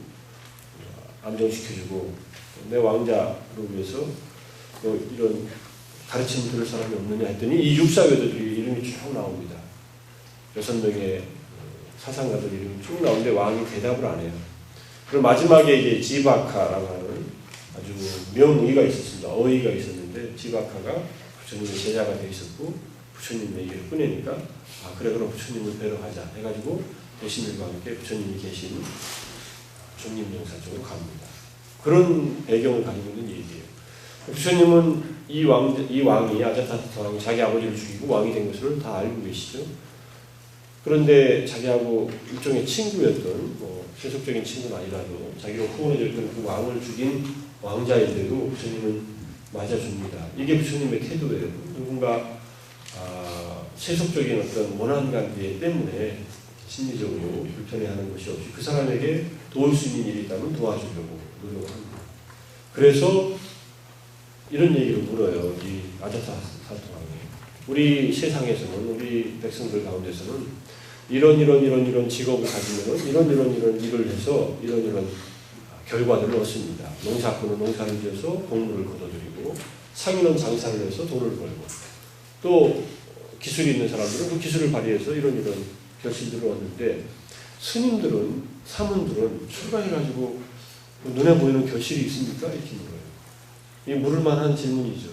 안정시켜주고 내 왕자를 위해서 이런 가르침 들을 사람이 없느냐 했더니 이 육사외도들이 이름이 쭉 나옵니다. 6명의 사상가들 이름이 쭉 나오는데 왕이 대답을 안 해요. 그리고 마지막에 이제 지바카라고 하는 아주 명의가 있었습니다. 어의가 있었는데 지바카가 부처님의 제자가 되어 있었고 부처님 얘기를 꺼내니까 그래 그럼 부처님을 뵈러 가자 해가지고 대신들과 함께 부처님이 계신 중림정사 쪽으로 갑니다. 그런 배경을 가지고 있는 얘기예요. 부처님은 이 왕이 아자타사투 왕이 자기 아버지를 죽이고 왕이 된 것을 다 알고 계시죠. 그런데 자기하고 일종의 친구였던 세속적인 친구는 아니라도 자기가 후원해줬던 그 왕을 죽인 왕자인데도 부처님은 맞아줍니다. 이게 부처님의 태도예요. 누군가 세속적인 어떤 원한관계 때문에 심리적으로 불편해하는 것이 없이 그 사람에게 도울 수 있는 일이 있다면 도와주려고 노력을 합니다. 그래서 이런 얘기를 물어요. 이 아자타사투 왕이. 우리 세상에서는, 우리 백성들 가운데서는 이런 직업을 가지면 이런 일을 해서 이런 결과들을 얻습니다. 농사꾼은 농사를 지어서 곡물을 거둬들이고 상인은 장사를 해서 돈을 벌고 또 기술이 있는 사람들은 그 기술을 발휘해서 이런 결실들을 얻는데 스님들은 사문들은 출가해가지고 눈에 보이는 결실이 있습니까? 이렇게 물어요. 이 물을 만한 질문이죠.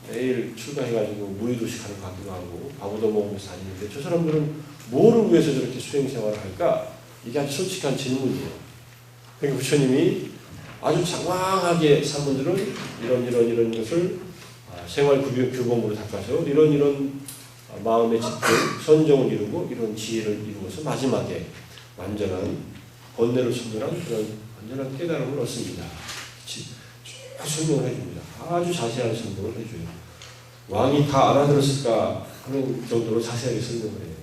매일 출가해가지고 무의도식하는 것 같기도 하고 밥도 먹으면서 다니는데 저 사람들은 뭐를 위해서 저렇게 수행생활을 할까? 이게 아주 솔직한 질문이에요. 그러니까 부처님이 아주 장황하게 사문들은 이런 것을 생활 규범으로 닦아서 이런 마음의 집중, 선정을 이루고 이런 지혜를 이루어서 마지막에 완전한 번뇌를 소멸한 그런 완전한 깨달음을 얻습니다. 쭉 설명을 해줍니다. 아주 자세한 설명을 해줘요. 왕이 다 알아들었을까 그런 정도로 자세하게 설명을 해요.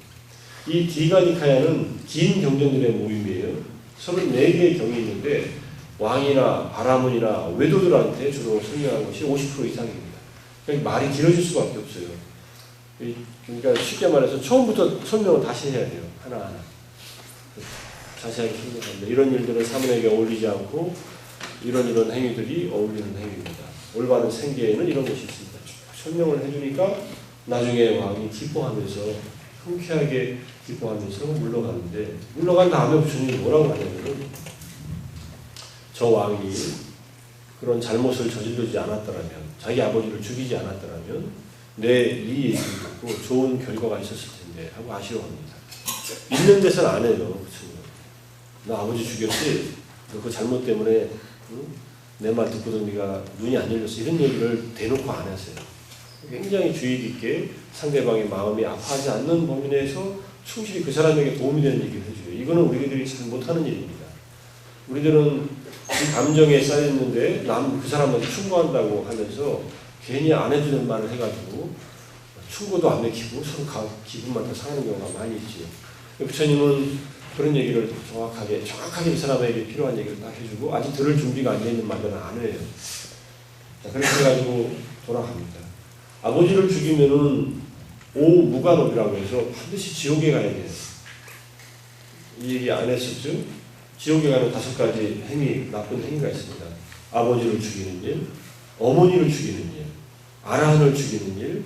이 디가니카야는 긴 경전들의 모임이에요. 34개의 경이 있는데 왕이나 바라문이나 외도들한테 주로 설명한 것이 50% 이상입니다. 그러니까 말이 길어질 수밖에 없어요. 그러니까 쉽게 말해서 처음부터 설명을 다시 해야 돼요. 하나하나. 자세하게 설명합니다. 이런 일들은 사문에게 어울리지 않고 이런 행위들이 어울리는 행위입니다. 올바른 생계에는 이런 것이 있습니다. 설명을 해주니까 나중에 왕이 기뻐하면서 흔쾌하게 기뻐하면서 물러가는데 물러간 다음에 부처님이 뭐라고 하냐면 저 왕이 그런 잘못을 저지르지 않았더라면 자기 아버지를 죽이지 않았더라면 내 이 얘기를 듣고 좋은 결과가 있었을 텐데 하고 아쉬워합니다. 있는 데서는 안 해요. 부처님. 너 아버지 죽였지? 너 그 잘못 때문에 내 말 듣고도 네가 눈이 안 열렸어. 이런 얘기를 대놓고 안 하세요. 굉장히 주의 깊게 상대방의 마음이 아파하지 않는 범위 내에서 충실히 그 사람에게 도움이 되는 얘기를 해줘요. 이거는 우리들이 잘 못하는 일입니다. 우리들은 이 감정에 쌓였는데 그 사람한테 충고한다고 하면서 괜히 안 해주는 말을 해가지고 충고도 안 내키고 서로 기분만 더 상하는 경우가 많이 있지요. 부처님은 그런 얘기를 정확하게 이 사람에게 필요한 얘기를 딱 해주고 아직 들을 준비가 안 돼 있는 말들은 안 해요. 그렇게 해가지고 돌아갑니다. 아버지를 죽이면은 오무간업이라고 해서 반드시 지옥에 가야 돼요. 이 얘기 안 했었죠? 지옥에 가는 5가지 나쁜 행위가 있습니다. 아버지를 죽이는 일, 어머니를 죽이는 일, 아라한을 죽이는 일,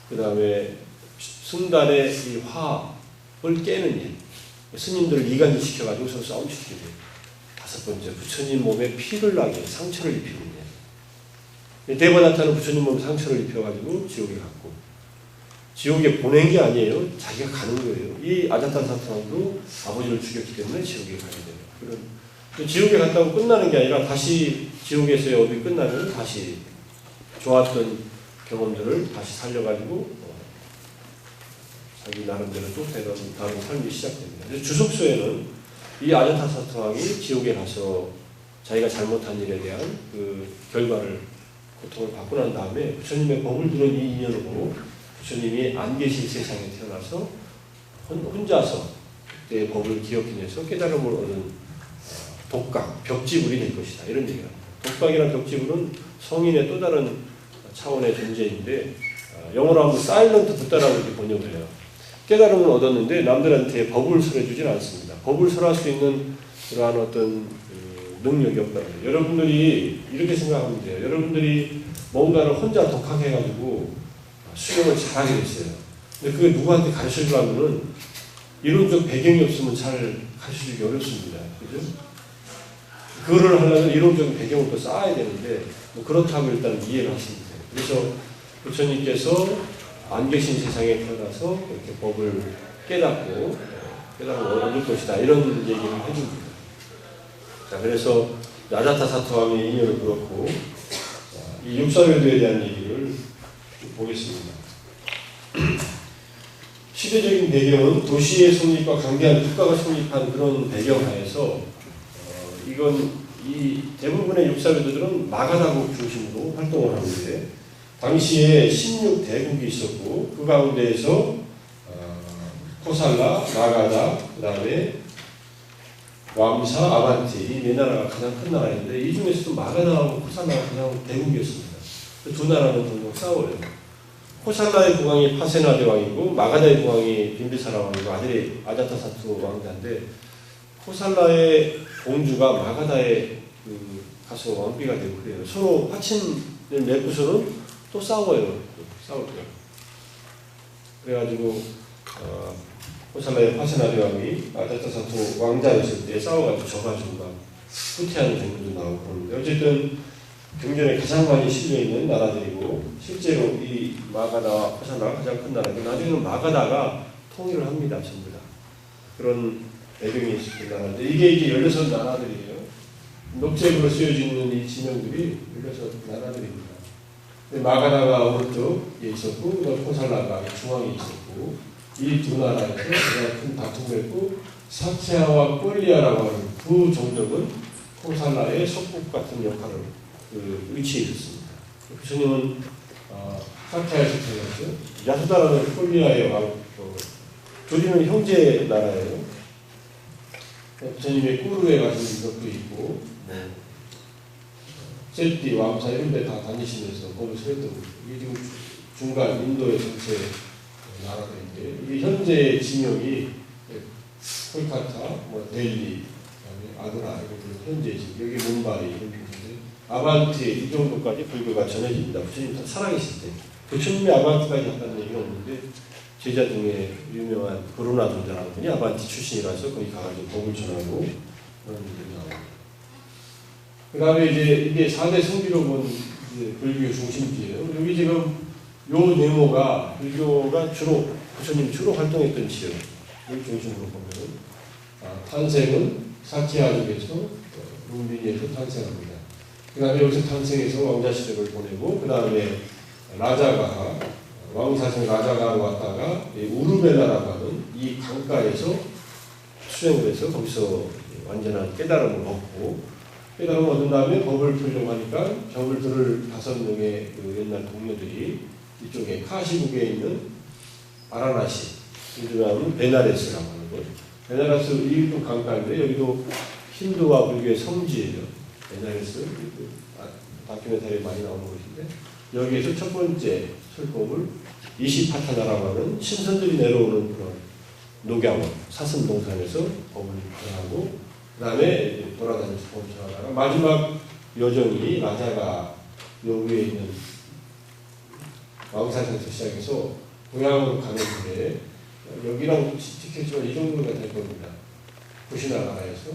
그 다음에 승단의 이 화합을 깨는 일, 스님들을 이간질 시켜가지고 서로 싸움시키는 일, 5번째, 부처님 몸에 피를 나게 상처를 입히는 일. 대바다타는 부처님 몸에 상처를 입혀가지고 지옥에 갔고, 지옥에 보낸 게 아니에요. 자기가 가는 거예요. 이 아자타사타도 아버지를 죽였기 때문에 지옥에 가게 돼요. 그런 지옥에 갔다고 끝나는 게 아니라 다시 지옥에서의 업이 끝나면 다시 좋았던 경험들을 다시 살려가지고 자기 나름대로 또 다른 삶이 시작됩니다. 그래서 주석서에는 이 아자타사타왕이 지옥에 가서 자기가 잘못한 일에 대한 그 결과를 고통을 받고 난 다음에 부처님의 법을 들은 이 인연으로 부처님이 안 계신 세상에 태어나서 혼자서 그때의 법을 기억해내서 깨달음을 얻은 독각, 벽지불이 될 것이다. 이런 얘기를 합니다. 독각이나 벽지불은 성인의 또 다른 차원의 존재인데 영어로 하면 사일런트 붓다라고 이렇게 번역을 해요. 깨달음을 얻었는데 남들한테 법을 설해주진 않습니다. 법을 설할 수 있는 그러한 어떤 능력이 없다는 거예요. 여러분들이 이렇게 생각하면 돼요. 여러분들이 뭔가를 혼자 독학해가지고 수행을 잘하게 됐어요. 근데 그게 누구한테 가르쳐주려면은 이론적 배경이 없으면 잘 가르쳐주기 어렵습니다. 그죠? 그거를 하려면 이론적인 배경을 또 쌓아야 되는데 뭐 그렇다고 일단 이해를 하시면 돼요. 그래서 부처님께서 안 계신 세상에 태어나서 이렇게 법을 깨닫고 깨달음을 얻을 것이다. 이런 얘기를 해줍니다. 자, 그래서 아자타사타왕의 인연을 그렇고 이 육사외도에 대한 얘기를 보겠습니다. 시대적인 배경은 도시의 성립과 강대한 국가가 성립한 그런 배경하에서 이건 이 대부분의 육사외도들은 마가다국 중심으로 활동을 하는데 당시에 16대국이 있었고 그 가운데에서 코살라, 마가다, 그 다음에 왬사, 아반티 이 네 나라가 가장 큰 나라인데 이 중에서도 마가다하고 코살라가 가장 대국이었습니다. 두 나라는 동동 싸워요. 코살라의 국왕이 파세나데 왕이고 마가다의 국왕이 빈비사라 왕이고 아들이 아자타사투 왕자인데 코살라의 공주가 마가다의 가서 왕비가 되고 그래요. 서로 화친을 맺고서는 또 싸워요. 싸울 거예요. 그래가지고 코살라의 파세나데 왕이 아자타사투 왕자였을 때 싸워가지고 져가지고 막 후퇴하는 장면도 나오고 그러는데 어쨌든 경전에 가장 많이 실려있는 나라들이고 실제로 이 마가다와 코살라가 가장 큰 나라인데 나중에는 마가다가 통일을 합니다. 전부 다. 그런 배경이 있는 나라인데 이게 이제 16나라들이에요. 녹색으로 쓰여져 있는 이 지명들이 16나라들입니다. 마가다가 오른쪽에 있었고 코살라가 중앙에 있었고 이 두 나라에서 가장 큰 다툼을 했고 사체아와 꼴리아라고 하는 두 종족은 코살라의 속국 같은 역할을 위치해 있었습니다. 부처님은 사체아에서 태어났죠. 야수다라는 꼴리아의 왕, 둘이는 형제 나라예요. 부처님의 꾸르에 가신 것도 있고, 셋띠, 왕사 이런 데 다 다니시면서 법을 세웠던 거죠. 이게 지금 중간 인도의 전체 나라들인데, 이게 현재 지명이 콜카타, 델리, 아그라, 이런 현재 지금, 여기 문바이, 이런 곳인데, 아반티, 이 정도까지 불교가 전해집니다. 부처님 살아계실 때. 부처님이 아반티까지 갔다는 얘기가 없는데, 제자 중에 유명한 브루나 존자라는 분이 아반티 출신이라서 거기 가가지고 법을 전하고 그런 일이 나옵니다. 그 다음에 이제 이게 4대 성지로 본 불교 중심지예요. 여기 지금 요 네모가 불교가 주로 부처님이 주로 활동했던 지역. 이 중심으로 보면은 탄생은 사키아족에서 룸비니에서 탄생합니다. 그 다음에 여기서 탄생해서 왕자 시대를 보내고 그 다음에 라자가 왕사성 라자가로 왔다가 우르벨라라고 하는 이 강가에서 수행을 해서 거기서 완전한 깨달음을 얻고 깨달음을 얻은 다음에 법을 풀려고 하니까 법을 들을 5명의 그 옛날 동료들이 이쪽에 카시국에 있는 바라나시 요즘은 베나레스라고 하는 곳 베나레스 이도 강가인데 여기도 힌두와 불교의 성지예요. 베나레스 다큐멘터리에 많이 나오는 곳인데 여기에서 첫 번째 설법을 이시파타나라고 하는 신선들이 내려오는 그런 녹양원, 사슴동산에서 법을 전하고 그 다음에 돌아다니면서 법을 전하다가 마지막 여정이 라자가 요 위에 있는 왕사성에서 시작해서 고향으로 가는 길에 여기랑 찍혔지만 이 정도가 될 겁니다. 구시나 나라에서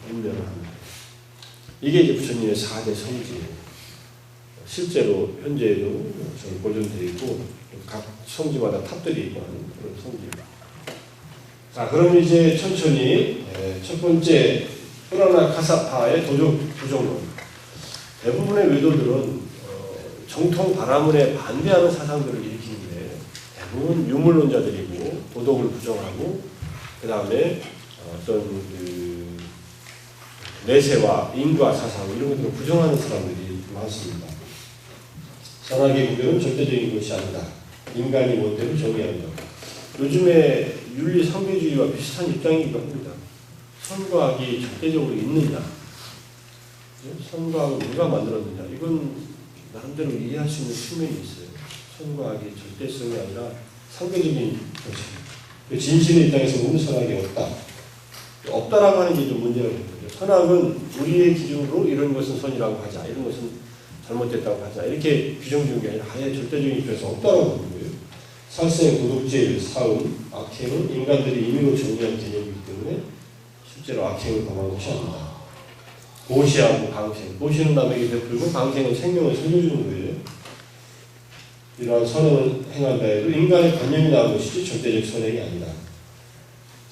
운명을 합니다. 이게 이제 부처님의 4대 성지예요. 실제로 현재도 보존되어 있고 각 성지마다 탑들이 있고 하는 그런 성지입니다. 자, 그럼 이제 천천히 첫 번째 프라나 카사파의 도적 부정론. 대부분의 외도들은 정통 바라문에 반대하는 사상들을 일으키는데 대부분 유물론자들이고 도덕을 부정하고 그 다음에 어떤 그 내세와 인과 사상 이런 것들을 부정하는 사람들이 많습니다. 선악의 구별은 절대적인 것이 아니다. 인간이 멋대로 정의한다. 요즘에 윤리 상대주의와 비슷한 입장이기도 합니다. 선과 악이 절대적으로 있느냐, 선과 악을 누가 만들었느냐, 이건 나름대로 이해할 수 있는 측면이 있어요. 선과 악이 절대성이 아니라 상대적인 것입니다. 진실의 입장에서 보면 선악이 없다. 없다라고 하는 게 좀 문제가 있는 거죠. 선악은 우리의 기준으로 이런 것은 선이라고 하자, 이런 것은 잘못됐다고 하자, 이렇게 규정 지은 게 아니라 아예 절대적인 입장에서 없다라고 하는 거예요. 살생, 도둑질, 사음, 악행은 인간들이 임의로 정의한 개념이기 때문에 실제로 악행을 범한 것이 아니다. 보시하고 방생. 보시는 남에게 베풀고 방생은 생명을 살려주는 거예요. 이러한 선행을 행한다 해도 인간의 관념이 나온 것이지 절대적 선행이 아니다.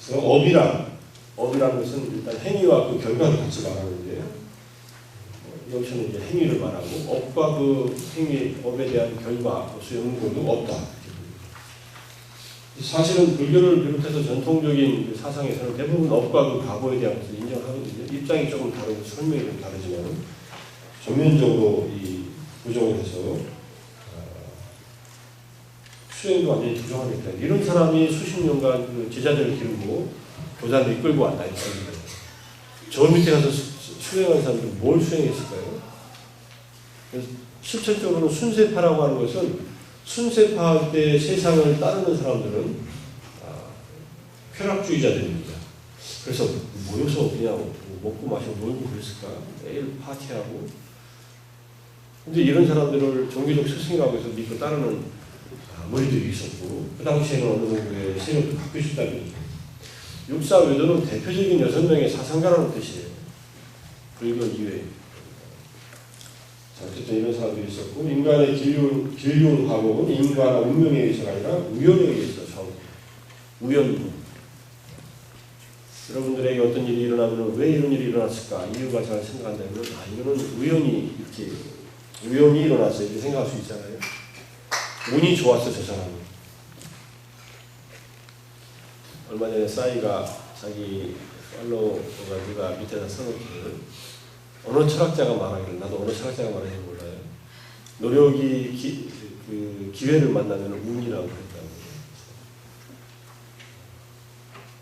그래서 업이라는 것은 일단 행위와 그 결과를 같이 말하는데요. 여기서는 이제 행위를 말하고 업과 그 행위, 업에 대한 결과, 연구도 없다. 사실은 불교를 비롯해서 전통적인 그 사상에서는 대부분 업과 그 과보에 대한 것을 인정하거든요. 입장이 조금 다르고 설명이 좀 다르지만 전면적으로 이 부정을 해서 수행도 완전히 부정하니까 이런 사람이 수십 년간 그 제자들을 기르고 도자를 이끌고 왔다 했습니다. 저 밑에 가서 수행한 사람들은 뭘 수행했을까요? 그래서 실질적으로는 순세파라고 하는 것은 순세파할 때 세상을 따르는 사람들은 쾌락주의자들입니다. 그래서 모여서 그냥 먹고 마시고 놀고 그랬을까? 매일 파티하고. 근데 이런 사람들을 종교적 스승이라고 해서 믿고 따르는 머리들이 있었고, 그 당시에는 어느 정도의 세력도 갖고 있었다는 거죠. 육사외도는 대표적인 6명의 사상가라는 뜻이에요. 불교 이외에. 자, 어쨌든 이런 사람들이 있었고, 인간의 길륜 화목은 인과나 운명에 의해서가 아니라 우연에 의해서 우연으로. 여러분들에게 어떤 일이 일어나면 왜 이런 일이 일어났을까? 이유가 잘 생각한다면, 이거는 우연히 이렇게, 우연히 일어났어. 이렇게 생각할 수 있잖아요. 운이 좋았어, 저 사람은. 얼마 전에 싸이가 자기 팔로워가 누가 밑에다 써놓기를 어느 철학자가 말하기를, 나도 어느 철학자가 말하는지 몰라요. 노력이 기회를 만나면 운이라고 그랬다고.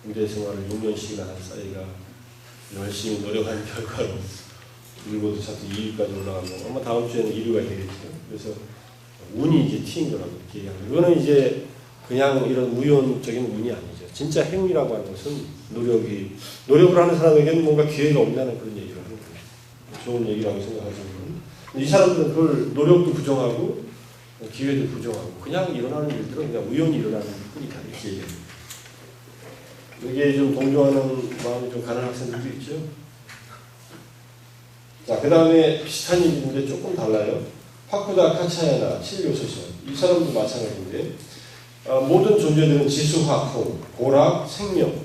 군대 생활을 6년씩이나 한 싸이가 열심히 노력한 결과로 일고도 차트 2위까지 올라가고, 아마 다음 주에는 1위가 되겠죠. 그래서 운이 이제 튀인 거라고 얘기합니다. 이거는 이제 그냥 이런 우연적인 운이 아니죠. 진짜 행위라고 하는 것은 노력을 하는 사람에게는 뭔가 기회가 없다는 그런 얘기를 하는 거예요. 좋은 얘기라고 생각하지만, 이 사람들은 그걸 노력도 부정하고, 기회도 부정하고, 그냥 일어나는 일들은 그냥 우연히 일어나는 뿐이다. 이렇게 얘기해요. 여기에 좀 동조하는 마음이 좀 가는 학생들도 있죠. 자, 그 다음에 비슷한 얘기인데 조금 달라요. 파쿠다 카차야나 칠요소설. 이 사람도 마찬가지인데, 모든 존재들은 지수화, 풍, 고락, 생명이라는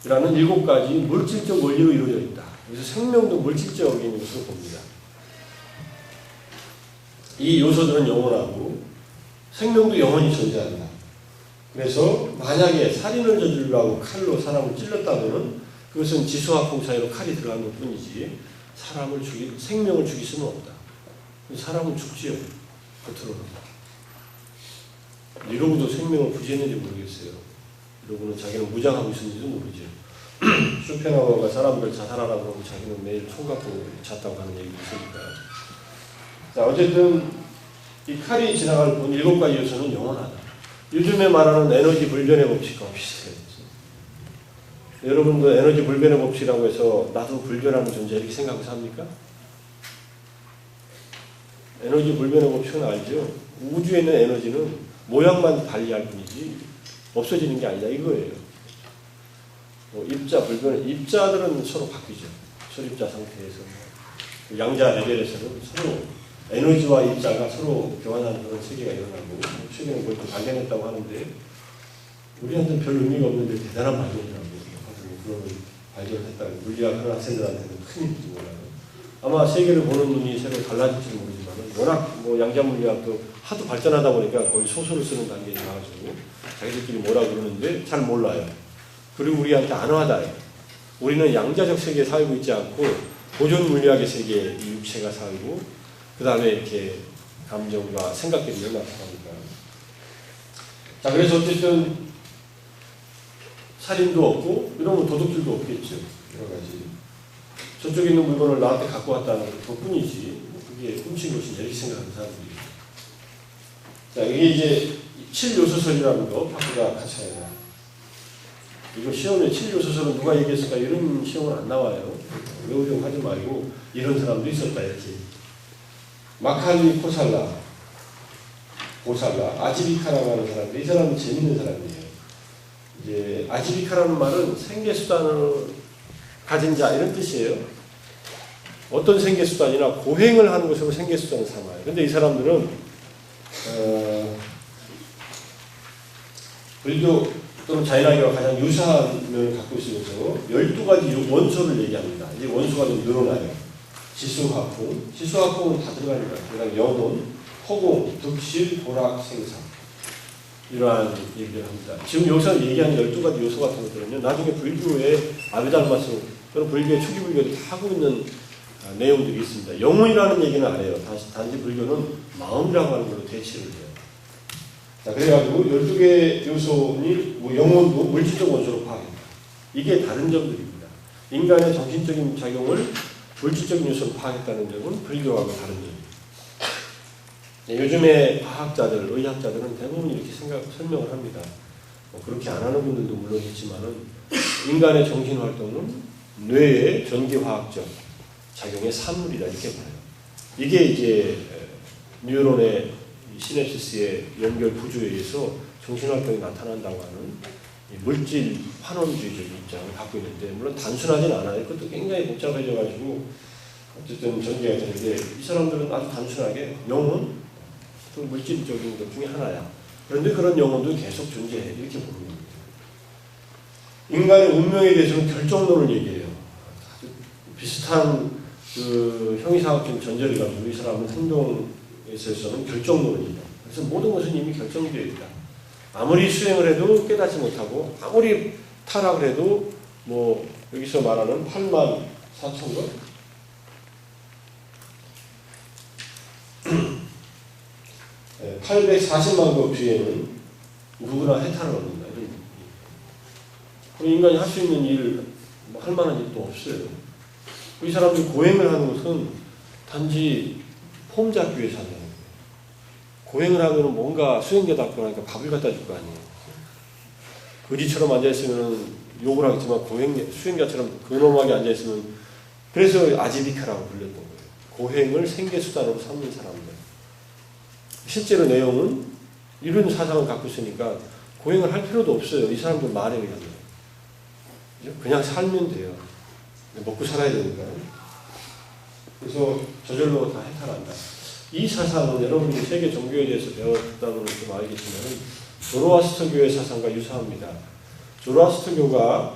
7가지 물질적 원리로 이루어져 있다. 그래서 생명도 물질적인 것으로 봅니다. 이 요소들은 영원하고 생명도 영원히 존재한다. 그래서 만약에 살인을 저지르려고 칼로 사람을 찔렀다면 그것은 지수화, 풍 사이로 칼이 들어간 것 뿐이지 생명을 죽일 수는 없다. 사람은 죽지요. 겉으로는. 이러고도 생명을 부지했는지 모르겠어요. 이러고는 자기는 무장하고 있었는지도 모르죠. 쇼펜하우어가 사람들 자살하라고 하고 자기는 매일 총 갖고 잤다고 하는 얘기도 있으니까. 자, 어쨌든 이 칼이 지나갈 뿐 7가지 요소는 영원하다. 요즘에 말하는 에너지 불변의 법칙과 비슷해요. 여러분도 에너지 불변의 법칙이라고 해서 나도 불변하는 존재 이렇게 생각하고 삽니까? 에너지 불변의 법칙은 알죠? 우주에 있는 에너지는 모양만 달리할 뿐이지 없어지는 게 아니다 이거예요. 입자 불변, 입자들은 서로 바뀌죠. 설입자 상태에서 양자 레벨에서는 서로 에너지와 입자가 서로 교환하는 그런 세계가 일어나고 최근에 뭐 이렇게 발견했다고 하는데 우리한테는 별 의미가 없는데 대단한 발견이라고 그런 발견을 했다고. 물리학 하는 학생들한테는 큰 일인지 몰라요. 아마 세계를 보는 눈이 새로 달라질지 모르지만 워낙 뭐 양자물리학도 하도 발전하다 보니까 거의 소설을 쓰는 단계에 나와가지고 자기들끼리 뭐라 그러는데 잘 몰라요. 그리고 우리한테 안와닿아요. 우리는 양자적 세계에 살고 있지 않고 보존 물리학의 세계에 이 육체가 살고 그 다음에 이렇게 감정과 생각들이 나타나니까. 자, 그래서 어쨌든 살인도 없고 이러면 도둑질도 없겠죠. 여러 가지. 저쪽에 있는 물건을 나한테 갖고 왔다는 것뿐이지 그게 훔친 것이냐 이렇게 생각하는 사람들이. 자, 이게 이제 7요소설이라는 거 파쿠다 카차야. 이거 시험에 7요소설은 누가 얘기했을까 이런 시험은 안 나와요. 외우려고 하지 말고 이런 사람도 있었다 이렇게. 마칼리 고살라, 아지비카라고 하는 사람인데 이 사람은 재밌는 사람이에요. 이제 아지비카라는 말은 생계수단을 가진 자 이런 뜻이에요. 어떤 생계수단이나 고행을 하는 것으로 생계수단을 삼아요. 근데 이 사람들은 불교 또는 자연학계와 가장 유사한 면을 갖고 있으면서 12가지 원소를 얘기합니다. 이제 원소가 좀 늘어나요. 지수화풍, 지수화풍은 다 들어가니까 그다음 영혼, 허공, 득실, 보락, 생산 이러한 얘기를 합니다. 지금 여기서 얘기하는 12가지 요소 같은 것들은요 나중에 불교의 아비달마스 또는 불교의 초기 불교도 다 하고 있는 내용들이 있습니다. 영혼이라는 얘기는 안 해요. 단지 불교는 마음이라고 하는 걸로 대치를 해요. 자, 그래가지고 12개 요소니 뭐 영혼도 물질적 원소로 파악했다. 이게 다른 점들입니다. 인간의 정신적인 작용을 물질적인 요소로 파악했다는 점은 불교하고 다른 점입니다. 요즘에 과학자들, 의학자들은 대부분 이렇게 설명을 합니다. 그렇게 안 하는 분들도 물론 있지만은 인간의 정신활동은 뇌의 전기화학적 작용의 산물이다 이렇게 봐요. 이게 이제 뉴런의 시냅시스의 연결 구조에 의해서 정신활동이 나타난다고 하는 물질 환원주의적인 입장을 갖고 있는데, 물론 단순하진 않아요. 그것도 굉장히 복잡해져가지고 어쨌든 전개가 되는데, 이 사람들은 아주 단순하게 영혼, 또 물질적인 것 중에 하나야. 그런데 그런 영혼도 계속 존재해 이렇게 보는 겁니다. 인간의 운명에 대해서는 결정론을 얘기해요. 아주 비슷한 그 형이상학적인 전제를 가지고 이 사람은 행동에 있어서는 결정론이다. 그래서 모든 것은 이미 결정되어 있다. 아무리 수행을 해도 깨닫지 못하고, 아무리 타락을 해도 뭐 여기서 말하는 8만 4천 것 840만 것 뒤에는 누구나 해탈을 얻는다. 인간이 할 수 있는 일, 할 만한 일도 없어요. 이 사람들이 고행을 하는 것은 단지 폼 잡기 위해서 한다는 거예요. 고행을 하면 뭔가 수행자답고 하니까 밥을 갖다 줄 거 아니에요. 거지처럼 앉아있으면 욕을 하겠지만 수행자처럼 근엄하게 앉아있으면, 그래서 아지비카라고 불렸던 거예요. 고행을 생계수단으로 삼는 사람들. 실제로 내용은 이런 사상을 갖고 있으니까 고행을 할 필요도 없어요. 이 사람들 말에 의하면. 그냥 살면 돼요. 먹고 살아야 되니까. 그래서 저절로 다 해탈한다. 이 사상은 여러분이 세계 종교에 대해서 배웠다는 좀 알겠지만 조로아스터교의 사상과 유사합니다. 조로아스터교가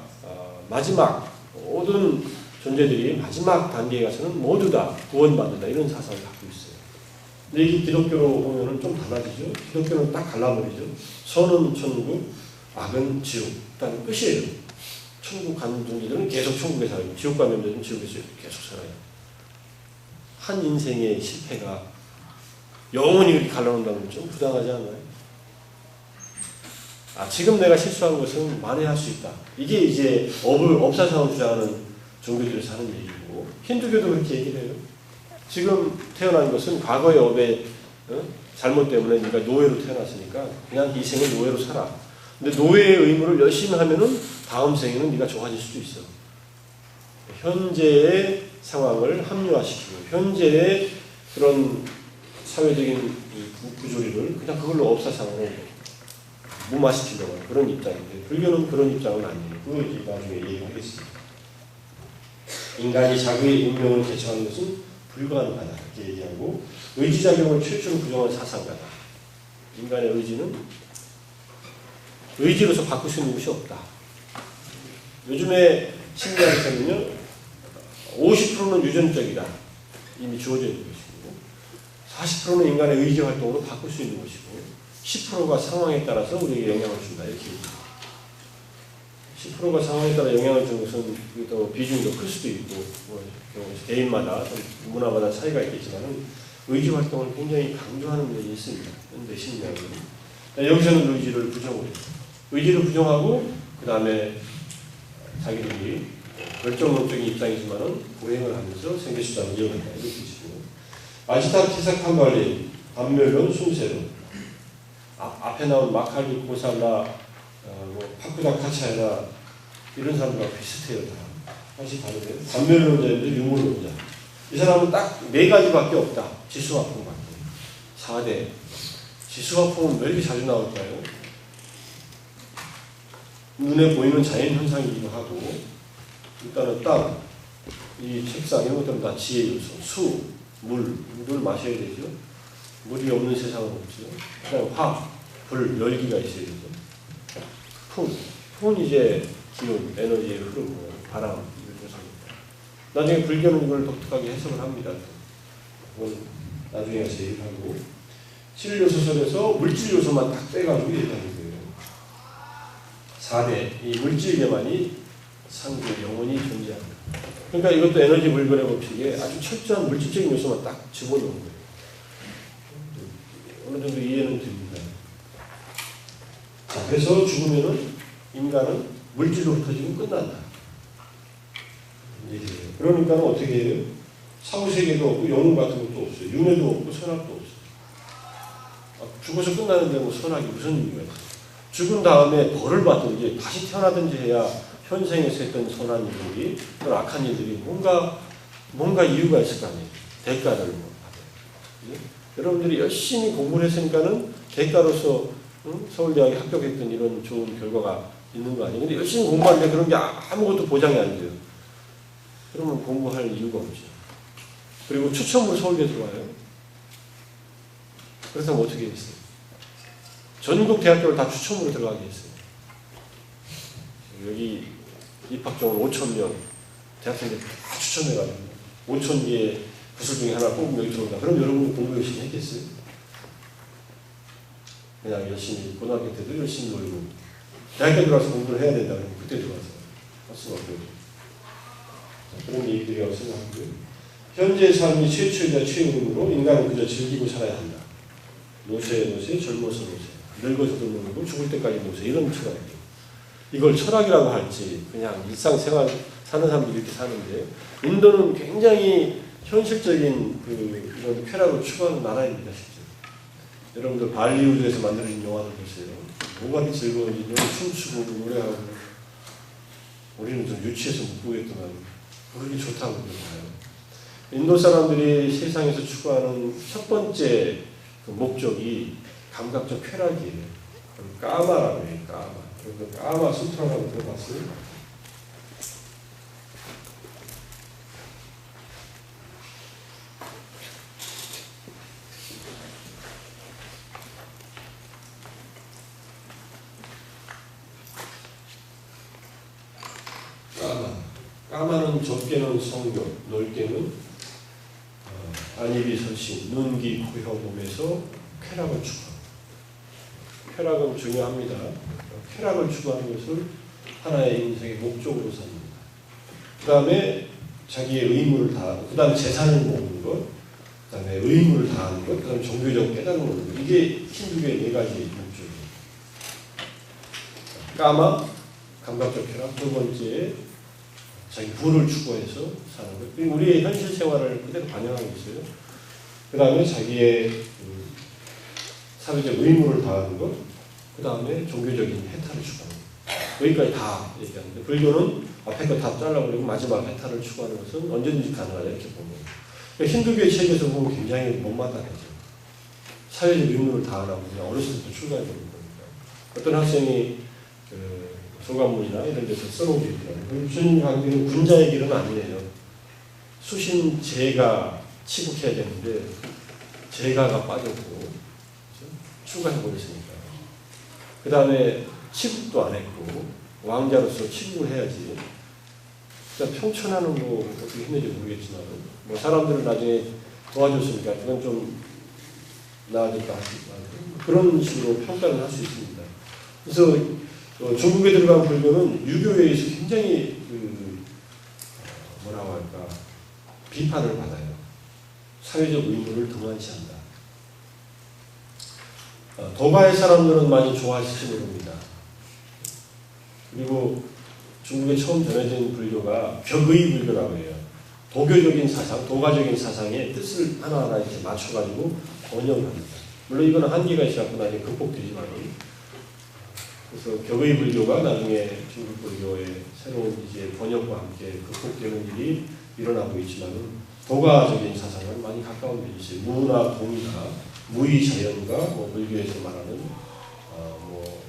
마지막 모든 존재들이 마지막 단계에 가서는 모두 다 구원받는다 이런 사상을 갖고 있어요. 근데 이 기독교로 보면은 좀 달라지죠. 기독교는 딱 갈라버리죠. 선은 천국, 악은 지옥. 일단 끝이에요. 천국 가는 존재들은 계속 천국에 살아요. 지옥 가는 존재들은 지옥에서 계속 살아요. 한 인생의 실패가 영원히 그렇게 갈라놓는다면 좀 부당하지 않나요? 지금 내가 실수한 것은 만회할 수 있다. 이게 이제 업사상을 주장하는 종교들에서 하는 얘기고, 힌두교도 그렇게 얘기를 해요. 지금 태어난 것은 과거의 업의 잘못 때문에 네가 노예로 태어났으니까 그냥 이 생을 노예로 살아. 근데 노예의 의무를 열심히 하면은 다음 생에는 네가 좋아질 수도 있어. 현재의 상황을 합리화시키고 현재의 그런 사회적인 부조리를 그냥 그걸로 업사상으로 무마시키려고 하는 그런 입장인데, 불교는 그런 입장은 아니에요. 그걸 이제 나중에 얘기하겠습니다. 인간이 자기의 운명을 개척하는 것은 불가능하다 이렇게 얘기하고, 의지작용을 최초로 부정한 사상가다. 인간의 의지는 의지로서 바꿀 수 있는 것이 없다. 요즘에 심리학에서는요 50%는 유전적이다. 이미 주어져 있는 것이고, 40%는 인간의 의지 활동으로 바꿀 수 있는 것이고, 10%가 상황에 따라서 우리에게 영향을 준다 이렇게 얘기합니다. 10%가 상황에 따라 영향을 주는 것은 또 비중이 더 클 수도 있고, 개인마다 문화마다 차이가 있겠지만 의지 활동을 굉장히 강조하는 면이 있습니다. 현대 심리학은. 여기서는 의지를 부정을 해요. 의지를 부정하고 그 다음에 자기들이 결정론적인 입장이지만은 고행을 하면서 생계수단을 이어간다 이렇게 보시고, 아지타티사 캄발리 반멸론 순세론, 앞에 나온 마칼리 고살라 파쿠다 카차에나 이런 사람들과 비슷해요. 다 사실 다르대요. 반멸론자인데 유물론자. 이 사람은 딱 4가지밖에 없다. 지수화풍밖에. 4대. 지수화풍은 왜 이렇게 자주 나올까요? 눈에 보이는 자연현상이기도 하고, 일단은 땅, 이 책상 이런 것들은 다 지혜 요소, 수, 물 마셔야 되죠. 물이 없는 세상은 없죠. 그다음 화, 불, 열기가 있어야 되죠. 풍은 이제 기운, 에너지의 흐름, 바람 이런 요소입니다. 나중에 불교는 이걸 독특하게 해석을 합니다. 그건 나중에 가서 얘기하고, 7요소설에서 물질 요소만 딱 빼가지고 얘기하는 거예요. 4대, 이 물질계만이 상주, 영혼이 존재합니다. 그러니까 이것도 에너지 불변의 법칙에 아주 철저한 물질적인 요소만 딱 집어넣은 거예요. 어느 정도 이해는 됩니다. 자, 그래서 죽으면은 인간은 물질로 흩어지면 끝난다. 그러니까 어떻게 해요? 사후세계도 없고 영웅 같은 것도 없어요. 윤회도 없고 선악도 없어요. 죽어서 끝나는데 뭐 선악이 무슨 의미가 있어요? 죽은 다음에 벌을 받든지 다시 태어나든지 해야 현생에서 했던 선한 일들이 또 악한 일들이 뭔가 이유가 있을 거 아니에요. 대가를 받아요. 여러분들이 열심히 공부를 했으니까는 대가로서 서울대학에 합격했던 이런 좋은 결과가 있는 거 아니에요. 근데 열심히 공부하는데 그런 게 아무것도 보장이 안 돼요. 그러면 공부할 이유가 없죠. 그리고 추첨으로 서울대 들어와요. 그렇다면 어떻게 했어요? 전국 대학교를 다 추첨으로 들어가게 했어요. 여기 입학정원 5,000명 대학생들 다 추첨해가지고 5,000개의 구슬 중에 하나 뽑으면 여기 들어온다. 그럼 여러분 공부 열심히 했겠어요? 그냥 열심히 고등학교 때도 열심히 놀고 대학교 들어가서 공부를 해야 된다. 그러면 그때 들어가서 할 수가 없거든요. 그런 얘기들이라고 생각하고요. 현재의 삶이 최초이자 최후로 인간은 그저 즐기고 살아야 한다. 노세 젊어서 노세 늙어서도 늙고 죽을 때까지 노세 이런 철학이에요. 이걸 철학이라고 할지 그냥 일상생활 사는 사람들이 이렇게 사는데 인도는 굉장히 현실적인 이런 쾌락을 추구하는 나라입니다. 실제로. 여러분들 발리우드에서 만들어진 영화들 보세요. 뭐가 즐거운지 너무 춤추고 노래하고 우리는 좀 유치해서 못 보겠지만 그렇게 좋다고 그러잖아요. 인도 사람들이 세상에서 추구하는 첫 번째 목적이 감각적 쾌락이에요. 까마라고 해요. 까마. 그리고 까마 수트라라고 들어봤어요? 까마는 좁게는 성교, 넓게는 안입이 설신, 눈, 귀, 코, 혀, 몸에서 쾌락을 추구합니다. 쾌락은 중요합니다. 쾌락을 추구하는 것을 하나의 인생의 목적으로 삽니다. 그 다음에 자기의 의무를 다하고, 그 다음에 재산을 모으는 것, 그 다음에 의무를 다하는 것, 그 다음에 종교적 깨달음을 얻는 것. 이게 힌두교의 4가지 목적이에요. 까마, 감각적 쾌락, 두 번째 자기 부를 추구해서 사는 것. 그리고 우리의 현실 생활을 그대로 반영하고 있어요. 그 다음에 자기의 사회적 의무를 다하는 것, 그 다음에 종교적인 해탈을 추구하는 것. 여기까지 다 얘기하는데 불교는 앞에 거 다 잘라버리고 마지막 해탈을 추구하는 것은 언제든지 가능하다 이렇게 보면. 그러니까 힌두교의 책에서 보면 굉장히 못마땅하죠. 사회적 의무를 다하라고 그냥 어렸을 때부터 출가해버린 거니까. 어떤 학생이 소감문이나 이런 데서 써놓은 게 있더라고요. 주님 관계는 군자의 길은 아니에요. 수신 제가 치국해야 되는데 제가가 빠졌고 출가해버렸으니까. 그 다음에 치국도 안 했고 왕자로서 치국을 해야지. 그러니까 평천하는 뭐 어떻게 했는지 모르겠지만 뭐 사람들은 나중에 도와줬으니까 그건 좀 나아졌다 하시지만 그런 식으로 평가를 할 수 있습니다. 그래서 중국에 들어간 불교는 유교에 의해서 굉장히 뭐라고 할까 비판을 받아요. 사회적 의무를 등한시한다. 도가의 사람들은 많이 좋아하실지 모릅니다. 그리고 중국에 처음 전해진 불교가 격의 불교라고 해요. 도교적인 사상, 도가적인 사상의 뜻을 하나하나 이렇게 맞춰가지고 번역을 합니다. 물론 이거는 한계가 있었고 나중에 극복되지만 그래서 격의 불교가 나중에 중국 불교의 새로운 이제 번역과 함께 극복되는 일이 일어나고 있지만 도가적인 사상은 많이 가까운 면이 있어요. 무나 공이나 무의자연과 뭐 불교에서 말하는 뭐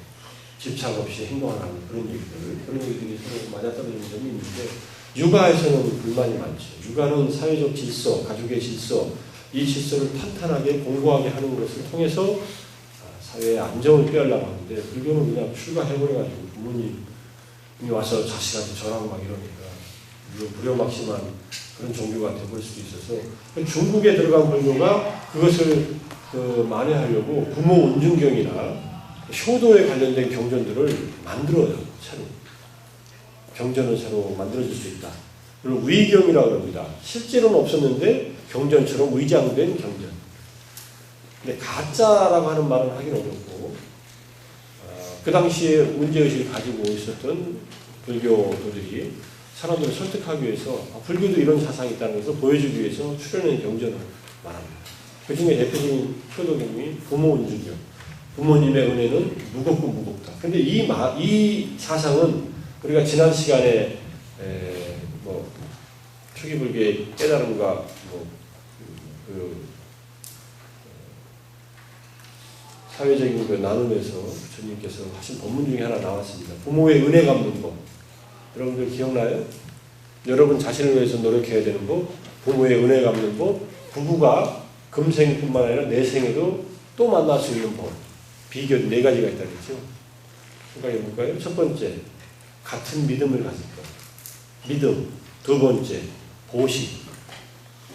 집착 없이 행동하는 그런 얘기들이 서로 맞아떨어지는 점이 있는데 육아에서는 불만이 많죠. 육아는 사회적 질서, 가족의 질서, 이 질서를 탄탄하게 공고하게 하는 것을 통해서 사회의 안정을 빼앗으려고 하는데 불교는 그냥 출가해버려가지고 부모님이 와서 자식한테 절하고 막 이러니까 무료막심한 그런 종교가 되어버릴 수도 있어서 중국에 들어간 불교가 그것을 만회하려고 부모 운중경이나 효도에 관련된 경전들을 만들어요. 새로. 경전을 새로 만들어질 수 있다. 그리고 위경이라고 합니다. 실제로는 없었는데 경전처럼 위장된 경전. 근데 가짜라고 하는 말은 하긴 어렵고 그 당시에 문제의식을 가지고 있었던 불교도들이 사람들을 설득하기 위해서 불교도 이런 사상이 있다는 것을 보여주기 위해서 출연한 경전을 말합니다. 그 중에 대표적인 효도경이 부모 은중경. 부모님의 은혜는 무겁고 무겁다. 근데 이 사상은 우리가 지난 시간에 초기불교의 깨달음과 사회적인 그 나눔에서 부처님께서 하신 법문 중에 하나 나왔습니다. 부모의 은혜 갚는 법. 여러분들 기억나요? 여러분 자신을 위해서 노력해야 되는 법, 부모의 은혜 갚는 법, 부부가 금생뿐만 아니라 내생에도 또 만날 수 있는 법. 비결 4가지가 있다 그랬죠. 생각해 볼까요? 첫 번째, 같은 믿음을 가질 것. 믿음. 두 번째, 보식.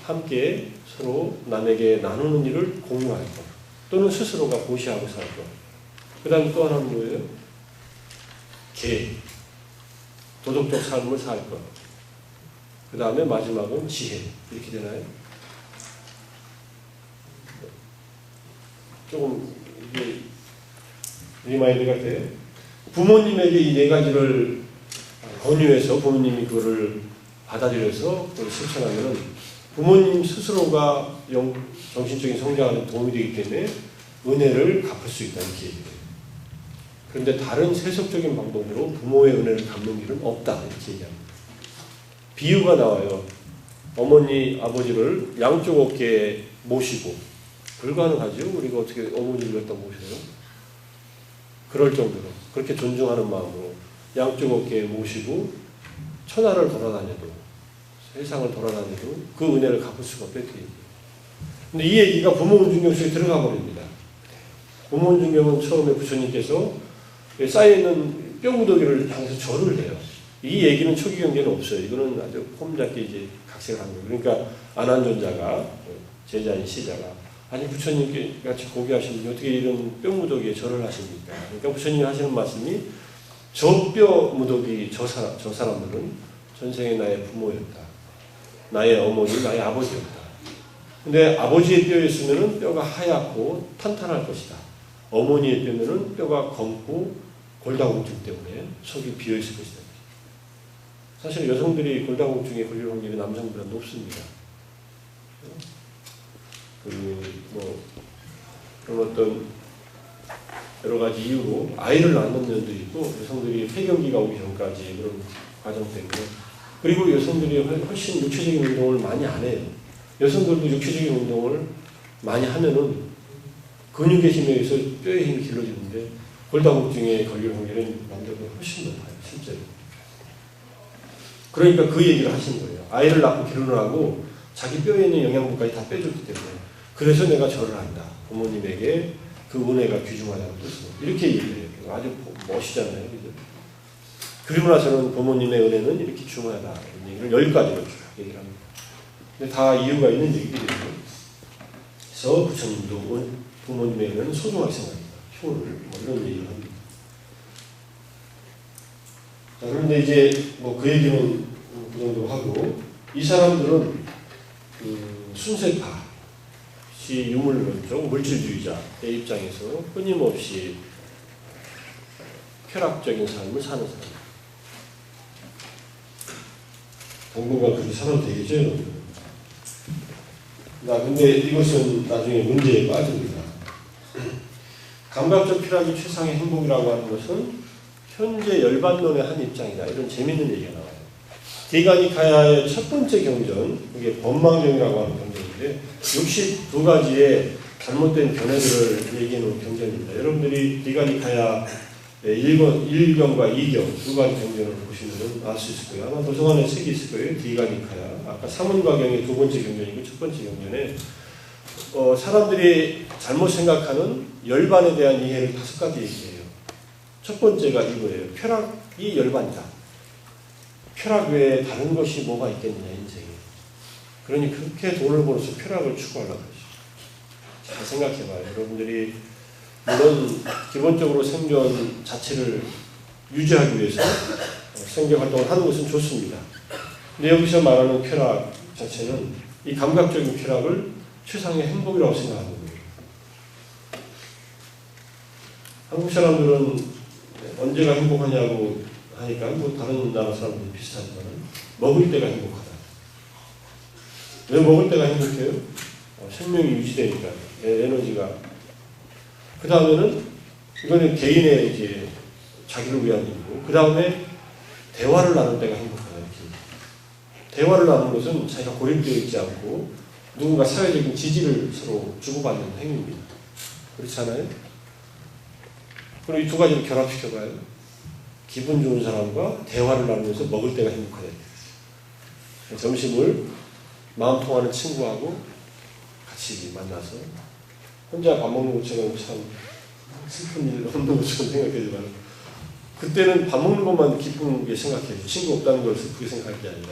함께 서로 남에게 나누는 일을 공유할 것. 또는 스스로가 보시하고 살 것. 그 다음에 또 하나는 뭐예요? 계. 도덕적 삶을 살 것. 그 다음에 마지막은 지혜. 이렇게 되나요? 조금 이게 리마인드 같아요. 부모님에게 이 4가지를 권유해서 부모님이 그거를 받아들여서 그걸 실천하면 부모님 스스로가 정신적인 성장하는 도움이 되기 때문에 은혜를 갚을 수 있다는 얘기예요. 그런데 다른 세속적인 방법으로 부모의 은혜를 갚는 일은 없다 이렇게 얘기합니다. 비유가 나와요. 어머니, 아버지를 양쪽 어깨에 모시고 불가능하죠. 우리가 어떻게 어머니를 갖다 모셔요? 그럴 정도로 그렇게 존중하는 마음으로 양쪽 어깨에 모시고 천하를 돌아다녀도 세상을 돌아다녀도 그 은혜를 갚을 수가 없다. 근데 이 얘기가 부모 은중경 속에 들어가 버립니다. 부모 은중경은 처음에 부처님께서 쌓여있는 뼈무더기를 향해서 절을 해요. 이 얘기는 초기 경계는 없어요. 이거는 아주 폼잡게 이제 각색을 한 거예요. 그러니까 안한존자가 제자인 시자가 아니 부처님께 같이 고귀하신 분이 어떻게 이런 뼈무더기에 절을 하십니까? 그러니까 부처님이 하시는 말씀이 저 뼈무더기 저 사람들은 전생에 나의 부모였다. 나의 어머니, 나의 아버지였다. 근데 아버지의 뼈였으면 뼈가 하얗고 탄탄할 것이다. 어머니의 뼈면은 뼈가 검고 골다공증 때문에 속이 비어있을 것이다. 사실 여성들이 골다공증에 걸릴 확률이 남성보다 높습니다. 그런 어떤 여러 가지 이유로 아이를 낳는 년들이 있고 여성들이 폐경기가 오기 전까지 그런 과정 때문에 그리고 여성들이 훨씬 육체적인 운동을 많이 안 해요. 여성들도 육체적인 운동을 많이 하면은 근육의 힘에 의해서 뼈의 힘이 길러지는데 골다공증에 걸릴 확률은 남자보다 훨씬 높아요. 실제로. 그러니까 그 얘기를 하신 거예요. 아이를 낳고 결혼하고 자기 뼈에 있는 영양분까지 다 빼줬기 때문에 그래서 내가 절을 한다. 부모님에게 그 은혜가 귀중하다는 뜻으로 이렇게 얘기해요. 아주 멋있잖아요. 그죠? 그리고 나서는 부모님의 은혜는 이렇게 중요하다. 이런 얘기를 10가지로 쭉 얘기를 합니다. 근데 다 이유가 있는 얘기들이에요. 그래서 부처님도 부모님의 은혜는 소중하게 생각합니다. 효를 이런 얘기를 합니다. 자, 그런데 이제 그 얘기는 그 정도 하고 이 사람들은 순세파 유물론적 물질주의자의 입장에서 끊임없이 쾌락적인 삶을 사는 사람. 당분간 그렇게 살아도 되겠죠? 근데 이것은 나중에 문제에 빠집니다. 감각적 쾌락이 최상의 행복이라고 하는 것은 현재 열반론의 한 입장이다. 이런 재미있는 얘기가 나와요. 디가니카야의 첫 번째 경전, 그게 법망경이라고 하는 경전인데 62가지의 잘못된 견해들을 얘기해놓은 경전입니다. 여러분들이 디가니카야 1경과 2경 두 가지 경전을 보시면 알 수 있을 거예요. 아마 도서관에 책이 있을 거예요. 디가니카야. 아까 사문과경의 두 번째 경전이고 첫 번째 경전에 사람들이 잘못 생각하는 열반에 대한 이해를 5가지 얘기해요. 첫 번째가 이거예요. 쾌락이 열반이다. 쾌락 외에 다른 것이 뭐가 있겠느냐 인생에. 그러니 그렇게 돈을 벌어서 쾌락을 추구하려고 하죠. 잘 생각해봐요. 여러분들이 물론 기본적으로 생존 자체를 유지하기 위해서 생계활동을 하는 것은 좋습니다. 근데 여기서 말하는 쾌락 자체는 이 감각적인 쾌락을 최상의 행복이라고 생각하는 거예요. 한국 사람들은 언제가 행복하냐고 하니까 다른 나라 사람들도 비슷하지만 먹을 때가 행복하다. 왜 먹을 때가 행복해요? 생명이 유지되니까 에너지가. 그 다음에는 이거는 개인의 이제 자기를 위한 일이고, 그 다음에 대화를 나눌 때가 행복하다. 이렇게. 대화를 나누는 것은 자기가 고립되어 있지 않고 누군가 사회적인 지지를 서로 주고받는 행위입니다. 그렇지 않아요? 그럼 이 두 가지를 결합시켜봐요. 기분 좋은 사람과 대화를 나누면서 먹을 때가 행복하다. 점심을 마음 통하는 친구하고 같이 만나서 혼자 밥 먹는 것처럼 참 슬픈 일 없는 것처럼 생각하지만 그때는 밥 먹는 것만 기쁘게 생각해요. 친구 없다는 걸 슬프게 생각할 게 아니라.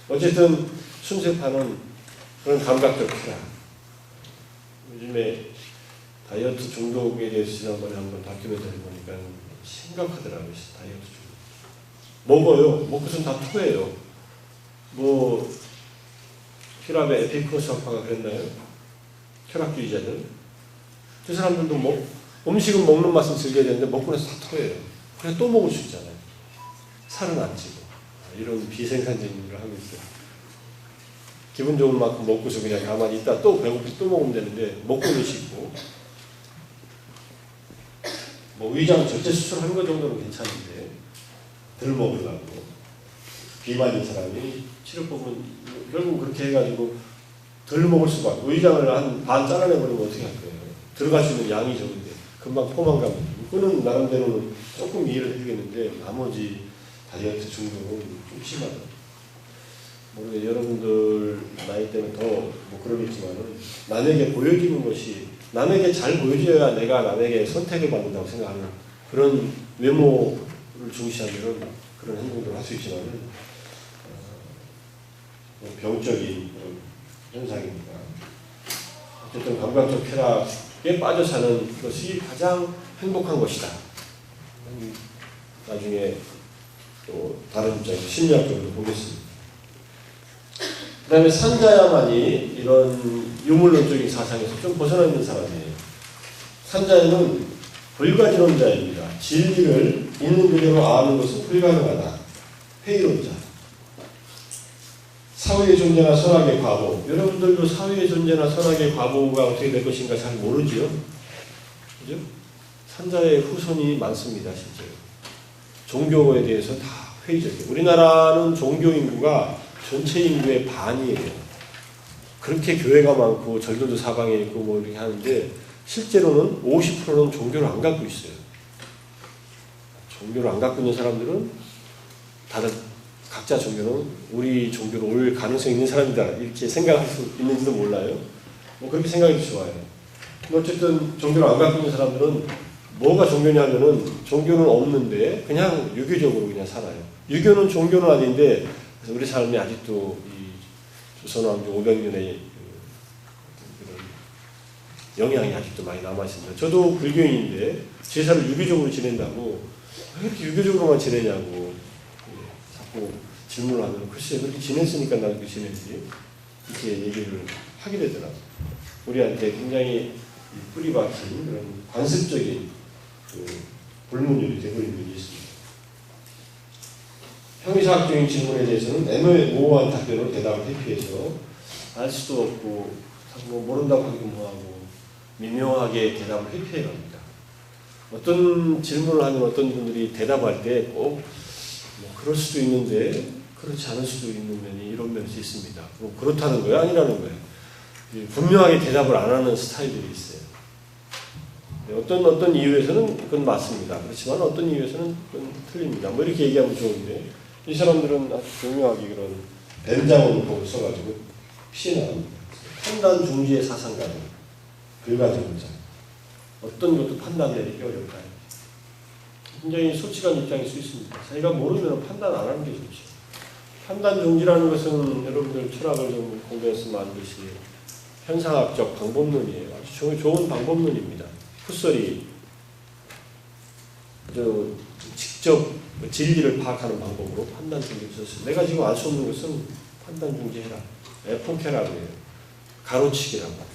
어쨌든 순세파는 그런 감각적 쾌락. 요즘에 다이어트 중독에 대해서 지난번에 한번 다큐멘터리 보니까 심각하더라고요. 다이어트 중독. 먹어요. 먹고선 다 토해요. 뭐 힐압의 에피쿠로스 학파가 그랬나요? 쾌락주의자들. 그 사람들도 음식은 먹는 맛을 즐겨야 되는데 먹고 나서 다 토해요. 그래서 또 먹을 수 있잖아요. 살은 안 찌고. 이런 비생산적인 일을 하고 있어요. 기분 좋은 만큼 먹고서 그냥 가만히 있다 또 배고프면 또 먹으면 되는데 먹고는 싶고. 뭐 위장 절제 수술하는 것 정도는 괜찮은데 덜 먹으려고 비만인 사람이 치료법은 결국 그렇게 해가지고 덜 먹을 수밖에. 위장을 한 반 잘라내버리면 어떻게 할 거예요? 들어갈 수 있는 양이 적은데 금방 포만감. 그거는 나름대로는 조금 이해를 해주겠는데 나머지 다이어트 중독은 좀 심하다. 모르겠어요. 여러분들 나이 때는 더 뭐 그러겠지만은 남에게 보여주는 것이 남에게 잘 보여줘야 내가 남에게 선택을 받는다고 생각하는 그런 외모를 중시하면 그런 행동들을 할 수 있지만은 병적인 그런 현상입니다. 어쨌든 감각적 쾌락에 빠져 사는 것이 가장 행복한 것이다. 나중에 또 다른 입장에서 심리학적으로 보겠습니다. 그 다음에 산자야만이 이런 유물론적인 사상에서 좀 벗어나 있는 사람이에요. 산자야는 불가지론자입니다. 진리를 있는 그대로 아는 것은 불가능하다. 회의론자. 사회의 존재나 선악의 과보. 여러분들도 사회의 존재나 선악의 과보가 어떻게 될 것인가 잘 모르지요? 그죠? 산자의 후손이 많습니다, 실제로. 종교에 대해서 다 회의적이에요. 우리나라는 종교 인구가 전체 인구의 반이에요. 그렇게 교회가 많고 절들도 사방에 있고 뭐 이렇게 하는데 실제로는 50%는 종교를 안 갖고 있어요. 종교를 안 갖고 있는 사람들은 다들 각자 종교는 우리 종교로 올 가능성이 있는 사람이다 이렇게 생각할 수 있는지도 몰라요. 뭐 그렇게 생각해도 좋아요. 어쨌든 종교를 안 갖고 있는 사람들은 뭐가 종교냐면은 종교는 없는데 그냥 유교적으로 그냥 살아요. 유교는 종교는 아닌데 그래서 우리 삶이 아직도 이 조선왕조 500년의 그런 영향이 아직도 많이 남아 있습니다. 저도 불교인인데 제사를 유교적으로 지낸다고 왜 이렇게 유교적으로만 지내냐고 자꾸 질문을 하면 글쎄 그렇게 지냈으니까 나도 그렇게 지내지 이렇게 얘기를 하게 되더라고요. 우리한테 굉장히 뿌리 박힌 그런 관습적인 불문율이 되어버린 면이 있습니다. 형이사학적인 질문에 대해서는 애매모호한 답변으로 대답을 회피해서 알 수도 없고 뭐 모른다고 하기도 뭐하고 미묘하게 대답을 회피해 갑니다. 어떤 질문을 하면 어떤 분들이 대답할 때 꼭 뭐 그럴 수도 있는데 그렇지 않을 수도 있는 면이 이런 면이 있습니다. 뭐 그렇다는 거예요? 아니라는 거예요? 분명하게 대답을 안 하는 스타일들이 있어요. 어떤 이유에서는 그건 맞습니다. 그렇지만 어떤 이유에서는 그건 틀립니다. 뭐 이렇게 얘기하면 좋은데 이 사람들은 아주 교묘하게 그런 뱀장어를 써가지고 피해나갑니다. 판단 중지의 사상가들, 불가지론자. 어떤 것도 판단 내리기 어렵다. 굉장히 솔직한 입장일 수 있습니다. 자기가 모르면 판단 안 하는 게 좋죠. 판단 중지라는 것은 여러분들 철학을 좀 공부했으면 아는 것이 현상학적 방법론이에요. 아주 좋은 방법론입니다. 푸설이 직접 진리를 파악하는 방법으로 판단 중지를 썼어요. 내가 지금 알 수 없는 것은 판단 중지해라. 에포케라고 해요. 가로치기라고.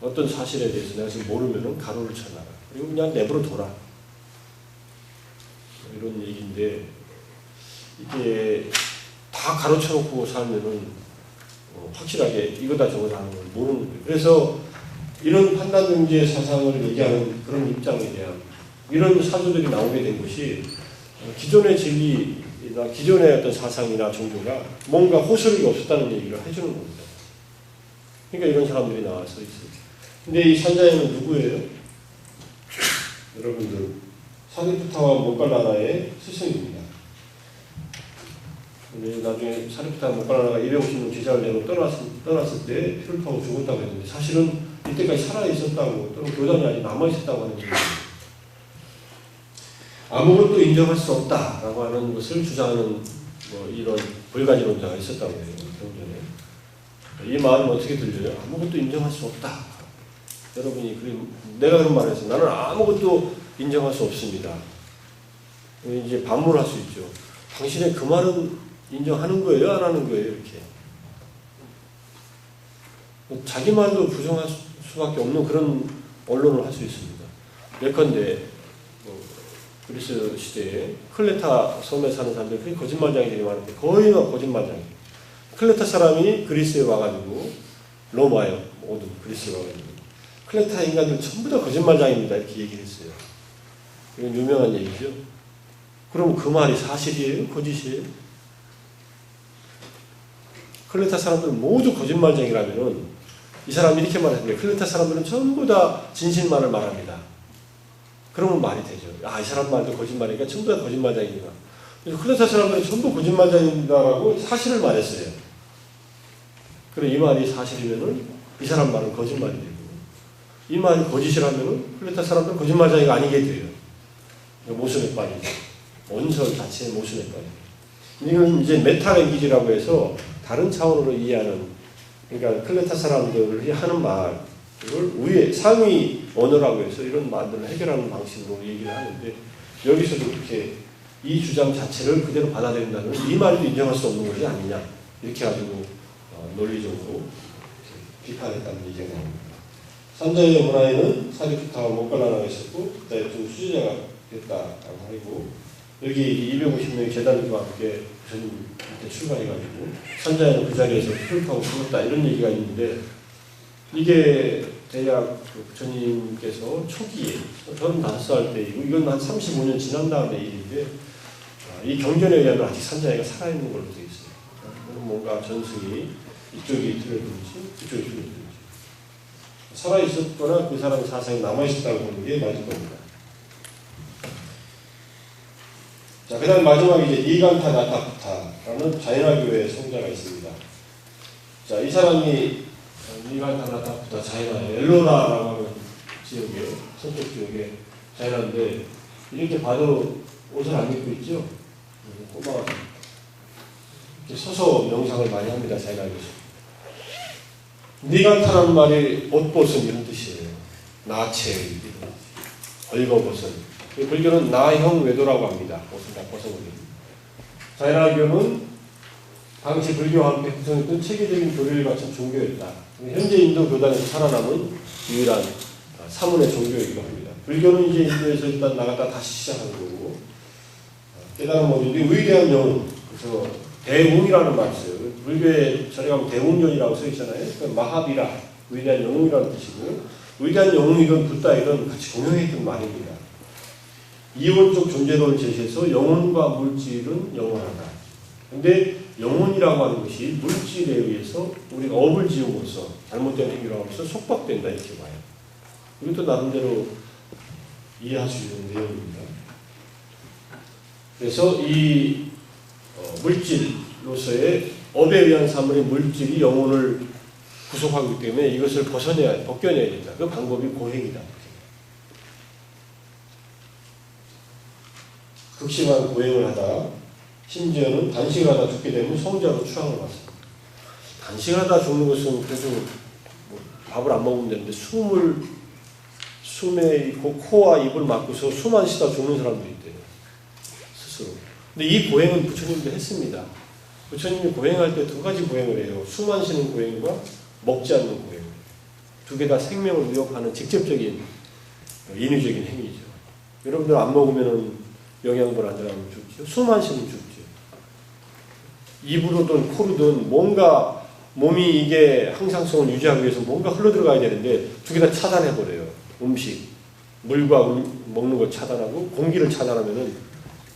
어떤 사실에 대해서 내가 지금 모르면은 가로를 쳐놔라. 그리고 그냥 내버려 둬라. 이런 얘기인데 이게 다 가로쳐놓고 살면은 확실하게 이거다 저거다 하는 걸 모르는 거예요. 그래서 이런 판단정지의 사상을 얘기하는 그런 입장에 대한 이런 사조들이 나오게 된 것이 기존의 진리나 기존의 어떤 사상이나 종교가 뭔가 호소력이 없었다는 얘기를 해주는 겁니다. 그러니까 이런 사람들이 나와서 있어요. 근데 이 산자에는 누구예요? 여러분들 사리푸타와 모갈라나의 스승입니다. 근데 나중에 사리푸타와 모갈라나가 250명 제자를 내고 떠났을 때 피를 타고 죽었다고 했는데 사실은 이때까지 살아있었다고 또는 교단이 아직 남아있었다고 하는 얘기입니다. 아무것도 인정할 수 없다라고 하는 것을 주장하는 이런 불가지론자가 있었다고 해요. 경전에. 이 말은 어떻게 들려요? 아무것도 인정할 수 없다. 여러분이 내가 그런 말을 해서 나는 아무것도 인정할 수 없습니다. 이제 반문할 수 있죠. 당신의 그 말은 인정하는 거예요? 안 하는 거예요? 이렇게. 자기 말도 부정할 수밖에 없는 그런 언론을 할 수 있습니다. 예컨대 그리스 시대에 클레타 섬에 사는 사람들이 그게 거짓말장이 되게 많은데 거의 막 거짓말장이. 클레타 사람이 그리스에 와가지고 로마에 모든 그리스에 와가지고 클레타 인간들 전부 다 거짓말장입니다 이렇게 얘기했어요. 이건 유명한 얘기죠. 그럼 그 말이 사실이에요? 거짓이에요? 클레타 사람들은 모두 거짓말쟁이라면은 이 사람이 이렇게 말했는데 클레타 사람들은 전부 다 진실만을 말합니다. 그러면 말이 되죠. 이 사람 말도 거짓말이니까 전부 다 거짓말쟁이구나. 그래서 클레타 사람들은 전부 거짓말쟁이다라고 사실을 말했어요. 그래 이 말이 사실이면은 이 사람 말은 거짓말이 되고 이 말이 거짓이라면은 클레타 사람들은 거짓말쟁이가 아니게 돼요. 모순에 빠지죠. 원설 자체의 모순에 빠지죠. 이건 이제 메타랭귀지라고 해서 다른 차원으로 이해하는 그러니까 클레타 사람들이 하는 말을 위에 상위 언어라고 해서 이런 말들을 해결하는 방식으로 얘기를 하는데 여기서도 그렇게 이 주장 자체를 그대로 받아들인다면 이 말도 인정할 수 없는 것이 아니냐 이렇게 가지고 논리적으로 비판했다는 얘기가 나옵니다. 산자의 문화에는 사리푸타와 모갈라나가 있었고 그다음에 좀 수제자가 됐다라고 하고 여기 250명의 제단들과 함께 부처님 밑에 출가해가지고 산자에는 그 자리에서 피를 타고 죽었다 이런 얘기가 있는데 이게 대략 부처님께서 초기에 35살 때이고 이건 한 35년 지난 다음의 일인데 이 경전에 의하면 아직 산자애가 살아있는 걸로 되어 있어요. 뭔가 전승이 이쪽이 틀려든지 이쪽이 틀려든지 살아있었거나 그 사람의 사상이 남아있었다고 보는 게 맞을 겁니다. 자, 그 다음 마지막에 이제 니간타 나타푸타라는 자이나교의 성자가 있습니다. 자, 이 사람이 니간타 나타푸타 자이나의 엘로라라고 하는 지역에, 서쪽 지역에 자이나인데, 이렇게 봐도 옷을 안 입고 있죠? 꼬마가 이렇게 서서 명상을 많이 합니다, 자이나교에서. 니간타라는 말이 옷벗은 이런 뜻이에요. 나체, 벌거벗은. 불교는 나형 외도라고 합니다. 옷을 다 벗어버립니다. 자이나교는 당시 불교와 함께 구성했던 체계적인 교리를 갖춘 종교였다. 현재 인도 교단에서 살아남은 유일한 사문의 종교이기도 합니다. 불교는 이제 인도에서 일단 나갔다 다시 시작한 거고 깨달은 법인데 위대한 영웅, 그래서 대웅이라는 말이 있어요. 불교에 저리 가면 대웅전이라고 써 있잖아요. 그러니까 마하비라, 위대한 영웅이라는 뜻이고 위대한 영웅이든 붓다이든 같이 공용했던 말입니다. 이원적 존재론을 제시해서 영혼과 물질은 영원하다. 근데 영혼이라고 하는 것이 물질에 의해서 우리가 업을 지음으로써 잘못된 행위를 하면서 속박된다 이렇게 봐요. 이것도 나름대로 이해할 수 있는 내용입니다. 그래서 이 물질로서의 업에 의한 사물의 물질이 영혼을 구속하기 때문에 이것을 벗겨내야 된다. 그 방법이 고행이다. 극심한 고행을 하다 심지어는 단식을 하다 죽게 되면 성자로 추앙을 받습니다. 단식을 하다 죽는 것은 그래도 밥을 안 먹으면 되는데 숨에 코와 입을 막고서 숨 안 쉬다 죽는 사람도 있대요. 스스로. 근데 이 고행은 부처님도 했습니다. 부처님이 고행할 때 두 가지 고행을 해요. 숨 안 쉬는 고행과 먹지 않는 고행. 두 개 다 생명을 위협하는 직접적인 인위적인 행위죠. 여러분들 안 먹으면 영양분 안 들어가면 죽죠. 숨 안 쉬면 죽죠. 입으로든 코로든 뭔가 몸이 이게 항상성을 유지하기 위해서 뭔가 흘러들어가야 되는데 두 개 다 차단해버려요. 음식, 물과 먹는 걸 차단하고 공기를 차단하면은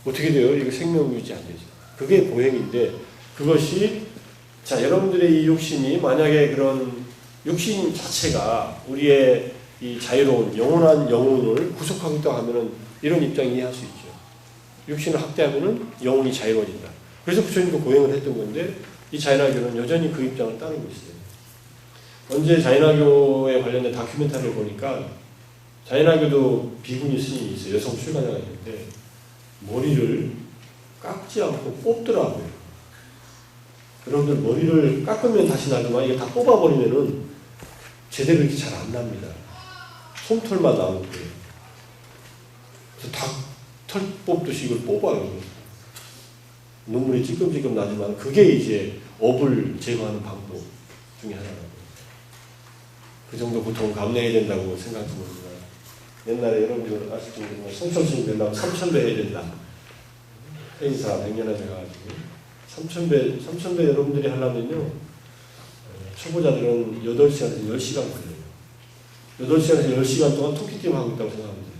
어떻게 돼요? 이거 생명 유지 안 되죠. 그게 보행인데 그것이 자 여러분들의 이 육신이 만약에 그런 육신 자체가 우리의 이 자유로운 영원한 영혼을 구속하고 있다고 하면은 이런 입장 이해할 수 있죠. 육신을 학대하면은 영혼이 자유로워진다. 그래서 부처님도 고행을 했던 건데 이 자연화교는 여전히 그 입장을 따르고 있어요. 언제 자연화교에 관련된 다큐멘터리를 보니까 자연화교도 비구니 스님이 있어요. 여성 출가자가 있는데 머리를 깎지 않고 뽑더라고요. 여러분들 머리를 깎으면 다시 나지만 이게 다 뽑아버리면은 제대로 이렇게 잘 안 납니다. 솜털만 나오고 그래요. 그래서 닭털 뽑듯이 이걸 뽑아요. 눈물이 찔끔찔끔 나지만 그게 이제 업을 제거하는 방법 중에 하나라고요. 그 정도 보통 감내해야 된다고 생각합니다. 옛날에 여러분들 아실 정도로 성철스님 된다고 3000배 해야 된다. 행사 100년에 돼가지고 3000배 여러분들이 하려면요 초보자들은 8시간에서 10시간 걸려요. 8시간에서 10시간 동안 토끼띠임 하고 있다고 생각하면 돼요.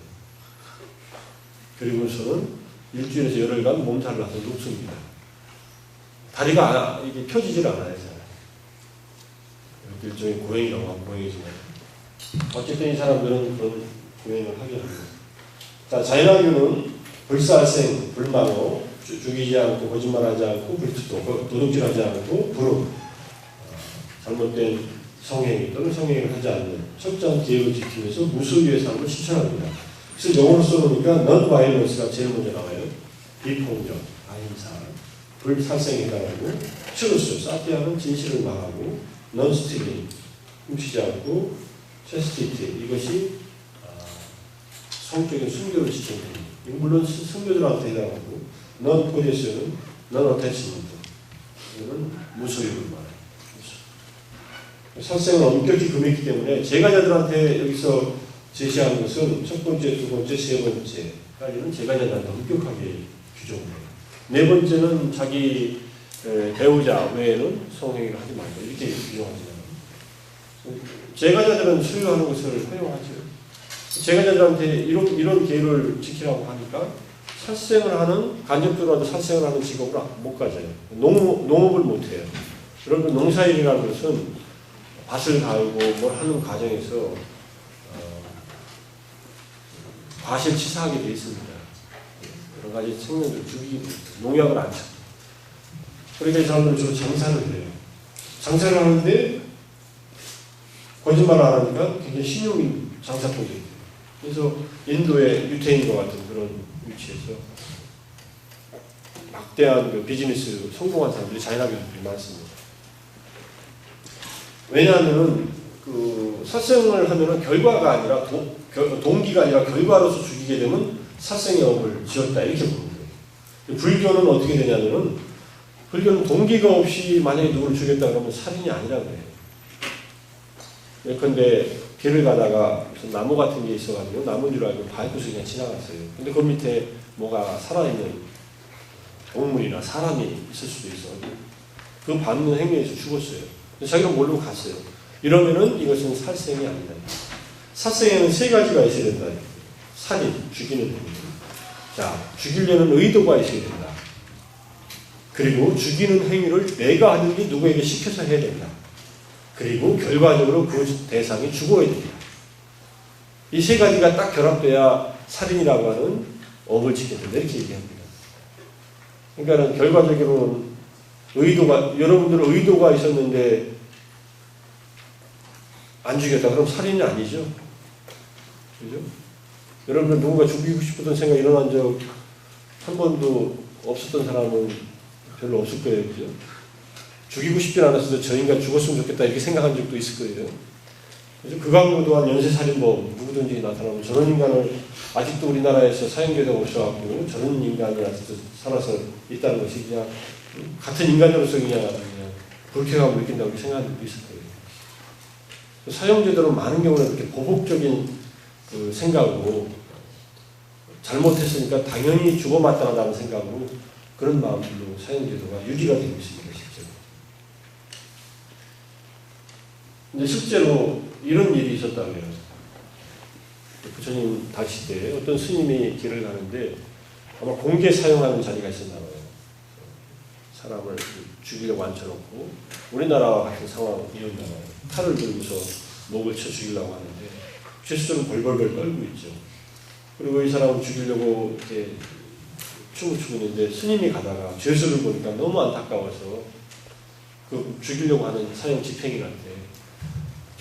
그리고서는 일주일에서 열흘간 몸살을 나서 눕습니다. 다리가 이게 펴지질 않아요. 일종의 고행이라고 하면 고행이지만 어쨌든 이 사람들은 그런 고행을 하게 합니다. 자, 자연화교는 불살생, 불망호, 죽이지 않고 거짓말하지 않고 불투도, 도둑질하지 않고 불응, 잘못된 성행 또는 성행을 하지 않는 철저한 계획을 지키면서 무소유의 삶을 실천합니다. 그래서 영어로 써놓으니까 non-violence가 제일 먼저 나와요. 비폭력, 아인사, 불살생에 해당하고 truth, 사티아는 진실을 말하고 non-stealing, 훔치지 않고 chastity, 이것이 성적인 순교를 지켜줍니다. 물론 순교들한테 해당하고 non-possession, non-attachment, 이거는 무소유를 말해요. 살생은 엄격히 금했기 때문에 제가자들한테 여기서 제시하는 것은 첫 번째, 두 번째, 세 번째까지는 제가자들한테 엄격하게 규정해요. 네 번째는 자기 배우자 외에는 성행위를 하지 말고 이렇게 규정하지만 제가자들은 소유하는 것을 허용하죠. 제가자들한테 이런 계율을 지키라고 하니까 살생을 하는 간접적으로라도 살생을 하는 직업을 못 가져요. 농업을 못 해요. 여러분 농사일이라는 것은 밭을 갈고 뭘 하는 과정에서 과실치사하게 되어 있습니다. 여러 가지 생명들 죽이고 농약을 안 쳐. 그러니까 이 사람들은 주로 장사를 해요. 장사를 하는데 거짓말을 안 하니까 굉장히 신용이 장사꾼이 돼요. 그래서 인도의 유태인과 같은 그런 위치에서 막대한 그 비즈니스 성공한 사람들이 자연학교들이 많습니다. 왜냐하면 그 살생을 하면은 결과가 아니라 동기가 아니라 결과로서 죽이게 되면 살생의 업을 지었다 이렇게 보는 거예요. 불교는 어떻게 되냐면은 불교는 동기가 없이 만약에 누구를 죽였다 그러면 살인이 아니라고 해요. 예컨대 길을 가다가 무슨 나무 같은 게 있어가지고 나무인 줄 알고 밟고서 그냥 지나갔어요. 근데 그 밑에 뭐가 살아있는 동물이나 사람이 있을 수도 있어. 그 밟는 행위에서 죽었어요. 자기가 모르고 갔어요. 이러면은 이것은 살생이 아니다. 살생에는 세 가지가 있어야 된다. 살인, 죽이는 행위. 자, 죽이려는 의도가 있어야 된다. 그리고 죽이는 행위를 내가 하든지 누구에게 시켜서 해야 된다. 그리고 결과적으로 그 대상이 죽어야 된다. 이 세 가지가 딱 결합돼야 살인이라고 하는 업을 지켜야 된다. 이렇게 얘기합니다. 그러니까 결과적으로는 여러분들은 의도가 있었는데 안 죽였다. 그럼 살인이 아니죠. 그죠? 여러분들 누군가 죽이고 싶었던 생각이 일어난 적 한 번도 없었던 사람은 별로 없을 거예요. 그죠? 죽이고 싶진 않았어도 저 인간 죽었으면 좋겠다 이렇게 생각한 적도 있을 거예요. 그래서 극악무 또한 연쇄살인범 누구든지 나타나면 저런 인간을 아직도 우리나라에서 사형제도가 없어갖고 저런 인간이 아직도 살아서 있다는 것이 그냥 같은 인간으로서 그냥 불쾌감을 느낀다고 생각하는 적도 있을 거예요. 사형제도는 많은 경우는 그렇게 보복적인 그 생각으로 잘못했으니까 당연히 죽어마땅하다는 생각으로 그런 마음으로 사형제도가 유지가 되고 있습니다. 실제로. 근데 실제로 이런 일이 있었다고 해요. 부처님 다시 때 어떤 스님이 길을 가는데 아마 공개 사용하는 자리가 있었나 봐요. 사람을 죽이려고 앉혀놓고 우리나라와 같은 상황이었나 봐요. 칼을 들고서 목을 쳐 죽이려고 하는데 죄수들은 벌벌벌 떨고 있죠. 그리고 이 사람을 죽이려고 이렇게 춤을 추고 있는데 스님이 가다가 죄수를 보니까 너무 안타까워서 그 죽이려고 하는 사형 집행인한테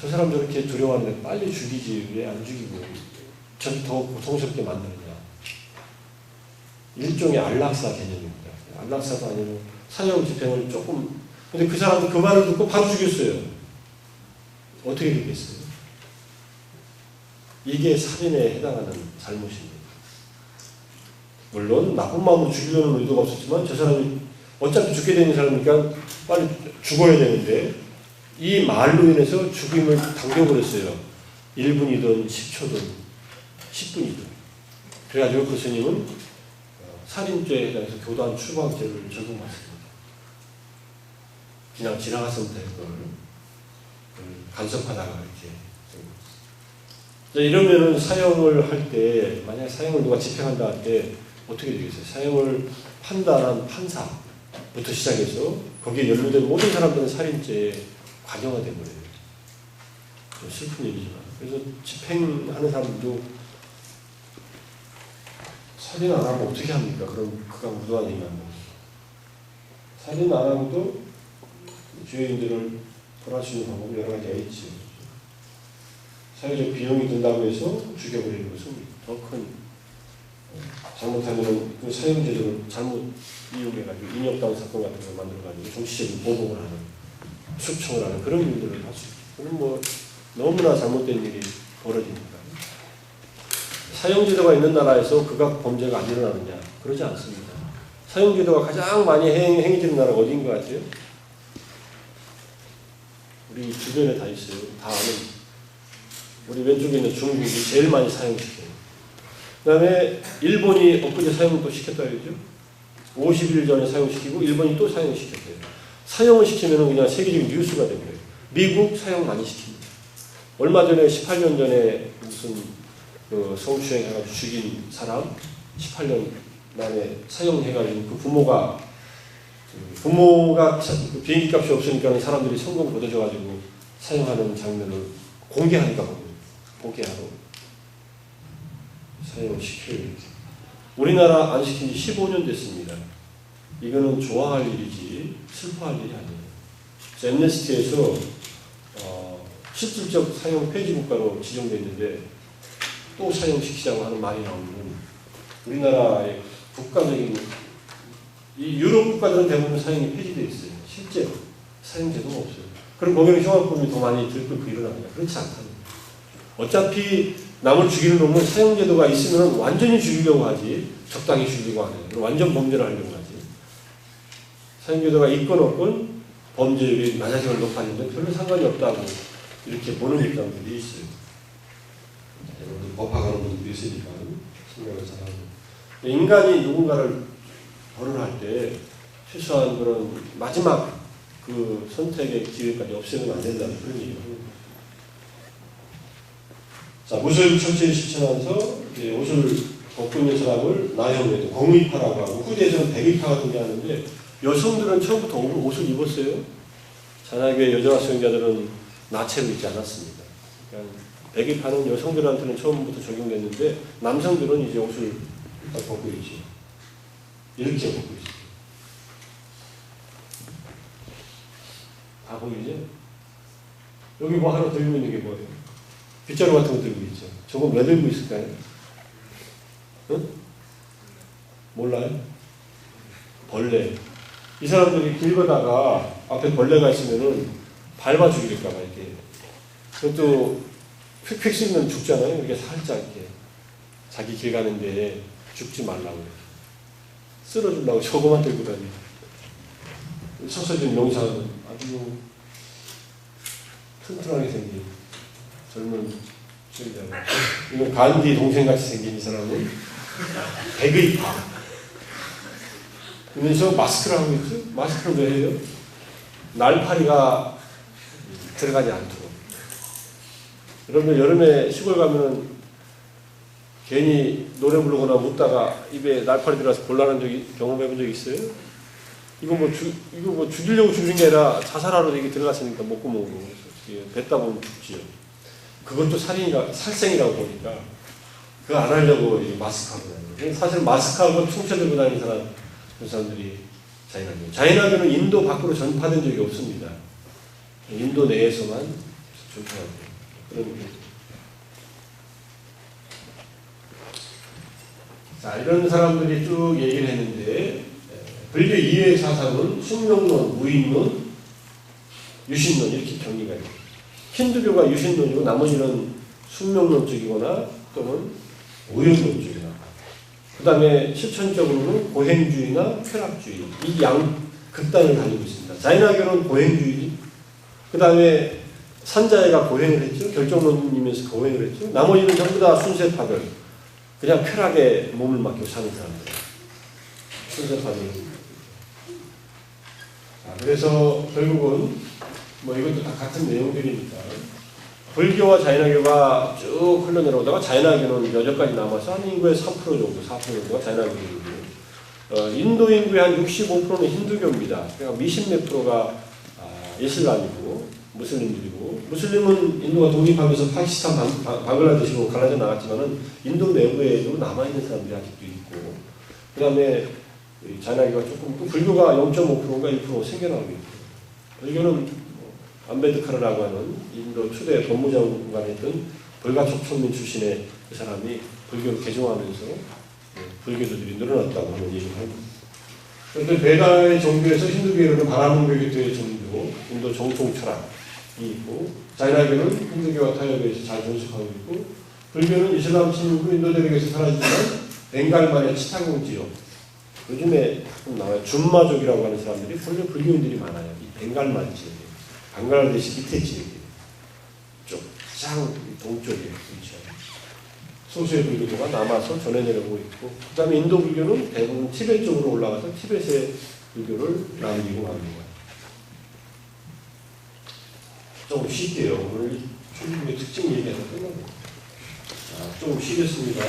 저 사람 저렇게 두려워하는데 빨리 죽이지 왜 안 죽이고 저를 더 고통스럽게 만드느냐. 일종의 안락사 개념입니다. 안락사도 아니고 사형 집행을 조금 근데 그 사람도 그 말을 듣고 바로 죽였어요. 어떻게 됐겠어요? 이게 살인에 해당하는 잘못입니다. 물론 나쁜 마음으로 죽이려는 의도가 없었지만 저 사람이 어차피 죽게 되는 사람이니까 빨리 죽어야 되는데 이 말로 인해서 죽임을 당겨버렸어요. 1분이든 10초든 10분이든. 그래가지고 그 스님은 살인죄에 해당해서 교단 추방죄를 적용받습니다. 그냥 지나갔으면 될 걸 간섭하다가 이렇게. 이러면은 사형을 할 때 만약에 사형을 누가 집행한다 할 때 어떻게 되겠어요? 사형을 판단한 판사부터 시작해서 거기에 연루된 모든 사람들은 살인죄에 관여가 되버려요. 좀 슬픈 일이지만. 그래서 집행하는 사람들도 살인 안 하고 어떻게 합니까? 그럼 그가 무도한 일만 살인 안 하고도 죄인들을 벌할 수 있는 방법이 여러 가지가 있지요. 사회적 비용이 든다고 해서 죽여버리는 것은 더 큰 잘못하면 그 사형제도를 잘못 이용해가지고 인혁당 사건 같은 걸 만들어가지고 정치적인 보복을 하는 숙청을 하는 그런 일들을 할 수 있죠. 그건 뭐 너무나 잘못된 일이 벌어집니다. 사형제도가 있는 나라에서 극악 범죄가 안 일어나느냐? 그러지 않습니다. 사형제도가 가장 많이 행해지는 나라가 어디인 것 같아요? 우리 주변에 다 있어요. 다 아는. 우리 왼쪽에 있는 중국이 제일 많이 사형시켜요. 그 다음에 일본이 엊그제 사형을 또 시켰다 그랬죠? 50일 전에 사형시키고 일본이 또 사형시켰어요. 사형을 시키면 그냥 세계적인 뉴스가 됩니다. 미국 사형 많이 시킵니다. 얼마 전에 18년 전에 무슨 성추행 해가지고 죽인 사람 18년 만에 사형해가지고 그 부모가 비행기 값이 없으니까 사람들이 성공 거둬져가지고 사형하는 장면을 공개하니까 보게 하러 사형을 시켜요. 우리나라 안 시킨 지 15년 됐습니다. 이거는 좋아할 일이지 슬퍼할 일이 아니에요. 엠네스티에서 실질적 사형 폐지 국가로 지정되어 있는데 또 사형시키자고 하는 말이 나오면 우리나라의 국가적인 이 유럽 국가들은 대부분 사형이 폐지되어 있어요. 실제로 사형 제도가 없어요. 그럼 거기는 흉악범이 더 많이 들끓고 일어납니다. 그렇지 않답니다. 어차피 남을 죽이는 놈은 사형 제도가 있으면 완전히 죽이려고 하지 적당히 죽이려고 하는 완전 범죄를 하려고 하지. 사형 제도가 있건 없건 범죄율이 낮아지면 높아지는데 별로 상관이 없다고 이렇게 보는 입장들이 있어요. 여러분들 법학하는 분들도 있으니까 생각을 잘하고 인간이 누군가를 벌을 때 최소한 그런 마지막 그 선택의 기회까지 없애면 안 된다는 그런 얘기를 합니다. 자, 무술 철저히 실천하면서 옷을 벗고 있는 사람을 나형외도 공의파라고 하고 후대에서는 백의파가 등장하는데 여성들은 처음부터 옷을 입었어요. 잔학의 여자 수행자들은 나체로 입지 않았습니다. 그러니까 백의파는 여성들한테는 처음부터 적용됐는데 남성들은 이제 옷을 벗고 있죠. 이렇게 벗고 있어요. 다 보이죠? 여기 뭐 하나 들고 있는 게 뭐예요? 빗자루 같은 거 들고 있죠. 저건 왜 들고 있을까요? 응? 몰라요? 벌레. 이 사람들이 길 가다가 앞에 벌레가 있으면은 밟아 죽일까봐 이렇게. 그것도 휙휙 씹으면 죽잖아요. 이렇게 살짝 이렇게. 자기 길 가는데 죽지 말라고. 쓸어주려고 저거만 들고 다니고. 서서진 명사는 아주 튼튼하게 생긴 젊은 수행자고. 이건 간디 동생같이 생긴 이 사람은 백의파. 그러면서 마스크를 하고 있죠? 마스크를 왜 해요? 날파리가 들어가지 않도록. 여러분들 여름에 시골 가면은 괜히 노래 부르거나 웃다가 입에 날파리 들어가서 곤란한 적이 경험해 본 적 있어요? 이거 뭐 죽이려고 죽는 게 아니라 자살하러 이게 들어갔으니까 목구멍으로 뱉다 보면 죽지요. 그것도 살생이라고 보니까 그거 안 하려고 마스크하고 다니는. 사실 마스크하고 총체 들고 다니는 그 사람들이 자인학교. 자인학교는 인도 밖으로 전파된 적이 없습니다. 인도 내에서만 전파하고 그런 게. 자, 이런 사람들이 쭉 얘기를 했는데 불교 이외의 사상은 숙명론, 무인론, 유신론 이렇게 정리가 돼요. 힌두교가 유신론이고 나머지는 숙명론 쪽이거나 또는 오용론 쪽이나 그 다음에 실천적으로는 고행주의나 쾌락주의 이 양 극단을 가지고 있습니다. 자인학교는 고행주의 그 다음에 산자해가 고행을 했죠. 결정론이면서 고행을 했죠. 나머지는 전부 다 순세파들 그냥 쾌락에 몸을 맡기고 사는 사람들 순세파들. 그래서 결국은 뭐 이것도 다 같은 내용들이니까 불교와 자인학교가 쭉 흘러내려오다가 자인학교는 여전까지 남아서 한 인구의 3% 정도, 4% 정도가 자인학교이고 인도 인구의 한 65%는 힌두교입니다. 그러니까 미십 몇 프로가 이슬람이고 무슬림들이고 무슬림은 인도가 독립하면서 파키스탄, 방글라데시로 갈라져 나갔지만은 인도 내부에도 남아있는 사람들이 아직도 있고 그 다음에 자인학교가 조금 또 불교가 0.5%인가 1% 생겨나고 있고 불교는 암베드카르라고 하는 인도 초대 법무장관이었던 불가촉 천민 출신의 그 사람이 불교를 개종하면서 불교도들이 늘어났다고 하는 얘기를 합니다. 그런데 베다의 종교에서 힌두교에는 바라문교계통의 종교, 인도 정통 철학이 있고 자인학교는 힌두교와 타협에서 잘 존속하고 있고 불교는 이슬람 신이고 인도 대륙에서 사라지지만 벵갈만의 치타공지역 요즘에 가끔 나와요. 준마족이라고 하는 사람들이 불교인들이 많아요. 이 벵갈만 지역에 방글라데시 밑에 지역에 쪽 가장 동쪽에 위치하는 소수의 불교가 남아서 전해 내려오고 있고 그 다음에 인도 불교는 대부분 티베트 쪽으로 올라가서 티베트의 불교를 남기고 가는 거예요. 좀 쉽게요. 오늘 출국의 특징 얘기해서 끝나고 좀 쉬겠습니다.